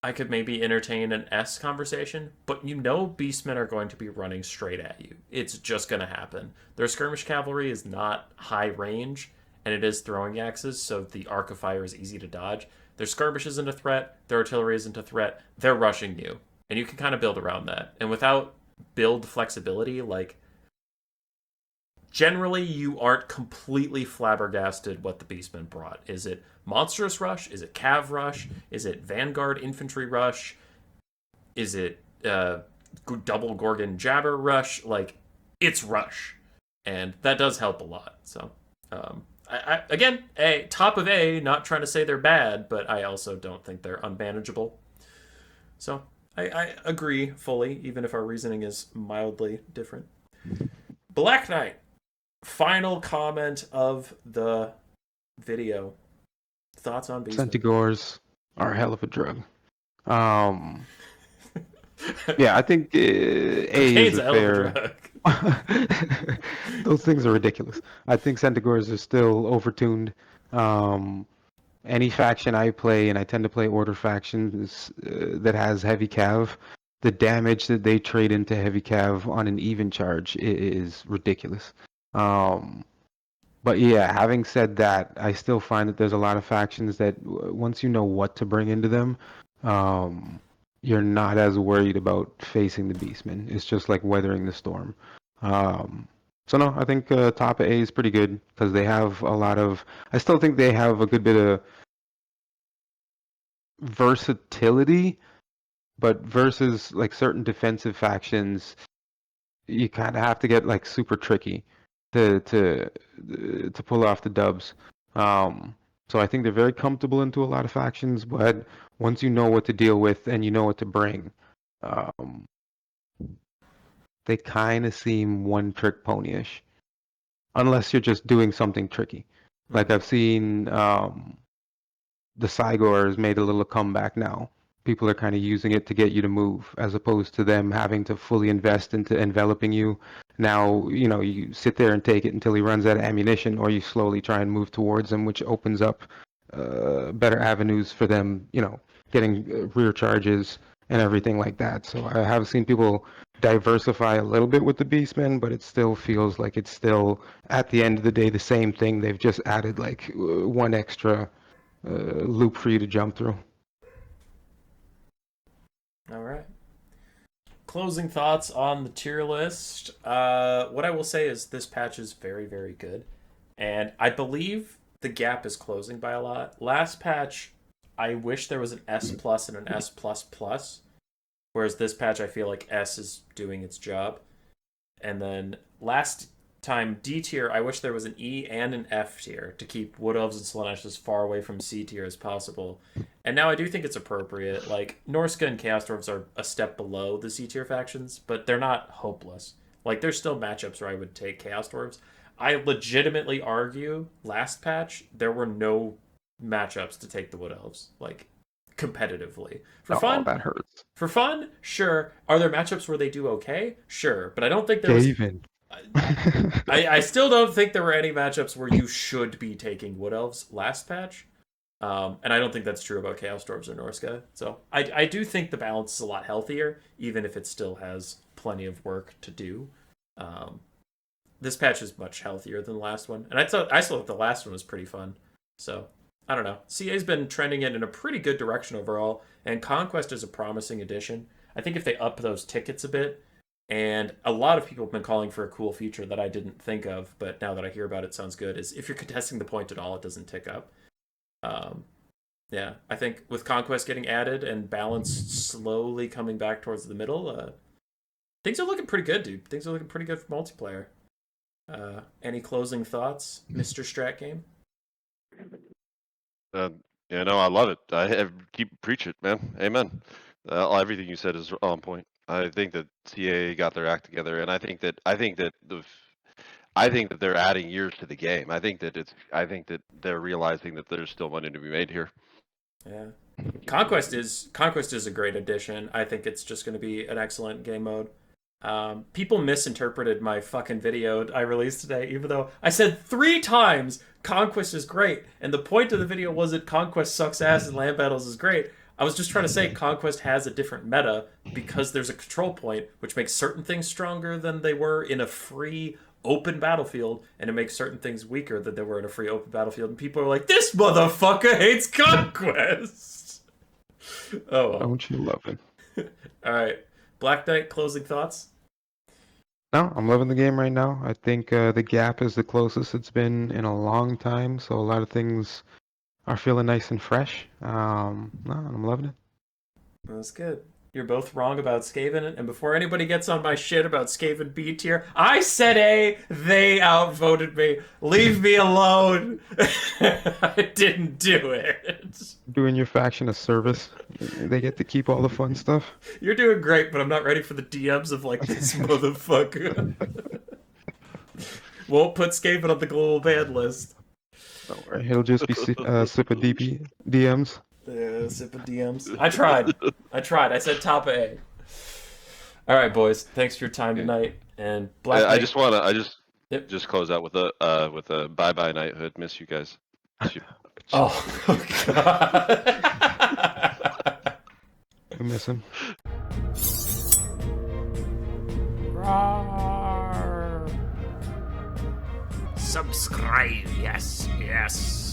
I could maybe entertain an S conversation, but Beastmen are going to be running straight at you. It's just going to happen. Their skirmish cavalry is not high range, and it is throwing axes, so the arc of fire is easy to dodge. Their skirmish isn't a threat, their artillery isn't a threat, they're rushing you, and you can kind of build around that. And without build flexibility. Like, generally, you aren't completely flabbergasted what the Beastmen brought. Is it Monstrous Rush? Is it Cav Rush? Is it Vanguard Infantry Rush? Is it Double Gorgon Jabber Rush? Like, it's Rush. And that does help a lot. So, again, top of A, not trying to say they're bad, but I also don't think they're unmanageable. So, I agree fully, even if our reasoning is mildly different. Blaquenyte, final comment of the video. Thoughts on Beastmen? Centigores are a hell of a drug. Yeah, I think A is a fair. Those things are ridiculous. I think Centigores are still overtuned. Any faction I play, and I tend to play Order factions that has heavy cav, the damage that they trade into heavy cav on an even charge is ridiculous. But yeah, having said that, I still find that there's a lot of factions that once you know what to bring into them, you're not as worried about facing the Beastmen. It's just like weathering the storm. So no, I think top of A is pretty good because they have a lot of. I still think they have a good bit of versatility, but versus like certain defensive factions, you kind of have to get like super tricky to pull off the dubs. So I think they're very comfortable into a lot of factions, but once you know what to deal with and you know what to bring, they kind of seem one-trick pony-ish, unless you're just doing something tricky. Like I've seen the Cygor has made a little comeback now. People are kind of using it to get you to move, as opposed to them having to fully invest into enveloping you. Now, you sit there and take it until he runs out of ammunition, or you slowly try and move towards him, which opens up better avenues for them, getting rear charges and everything like that. So I have seen people diversify a little bit with the Beastmen, but it still feels like it's still, at the end of the day, the same thing. They've just added like one extra loop for you to jump through. All right. Closing thoughts on the tier list. What I will say is this patch is very, very good. And I believe the gap is closing by a lot. Last patch, I wish there was an S plus and an S plus plus. Whereas this patch, I feel like S is doing its job. And then last time, D tier, I wish there was an E and an F tier to keep Wood Elves and Slaanesh as far away from C tier as possible. And now I do think it's appropriate. Like, Norska and Chaos Dwarves are a step below the C tier factions, but they're not hopeless. Like, there's still matchups where I would take Chaos Dwarves. I legitimately argue last patch there were no matchups to take the Wood Elves, like, competitively. For fun, that hurts. For fun, sure. Are there matchups where they do okay? Sure, but I don't think there was. I still don't think there were any matchups where you should be taking Wood Elves last patch. And I don't think that's true about Chaos Dwarves or Norska. So I do think the balance is a lot healthier, even if it still has plenty of work to do. This patch is much healthier than the last one. And I still thought the last one was pretty fun. So, I don't know. CA's been trending in a pretty good direction overall, and Conquest is a promising addition. I think if they up those tickets a bit, and a lot of people have been calling for a cool feature that I didn't think of, but now that I hear about it, sounds good, is if you're contesting the point at all, it doesn't tick up. Yeah, I think with Conquest getting added and balance slowly coming back towards the middle, things are looking pretty good, dude. Things are looking pretty good for multiplayer. Any closing thoughts, Mr. Stratgame? Yeah, no, I love it. I keep preach it, man. Amen. Everything you said is on point. I think that CA got their act together, and I think that they're adding years to the game. I think that they're realizing that there's still money to be made here. Yeah, Conquest is a great addition. I think it's just going to be an excellent game mode. People misinterpreted my fucking video I released today, even though I said 3 times Conquest is great, and the point of the video wasn't Conquest sucks ass and land battles is great. I was just trying to say Conquest has a different meta because there's a control point, which makes certain things stronger than they were in a free open battlefield, and it makes certain things weaker than they were in a free open battlefield. And people are like, "This motherfucker hates Conquest." Oh, well. Don't you love it? All right, Blaquenyte, closing thoughts. No, I'm loving the game right now. I think the gap is the closest it's been in a long time, so a lot of things are feeling nice and fresh. No, I'm loving it. That's good. You're both wrong about Skaven, and before anybody gets on my shit about Skaven B tier, I said A, they outvoted me. Leave me alone. I didn't do it. Doing your faction a service. They get to keep all the fun stuff. You're doing great, but I'm not ready for the DMs of like this motherfucker. Won't put Skaven on the global ban list. Don't worry, it'll just be sip of DMs. Sip of DMs. I tried. I said top A. All right, boys. Thanks for your time tonight. And I just want to Yep. just close out with a bye knighthood. Miss you guys. Miss you. Oh God. I miss him. Subscribe, yes.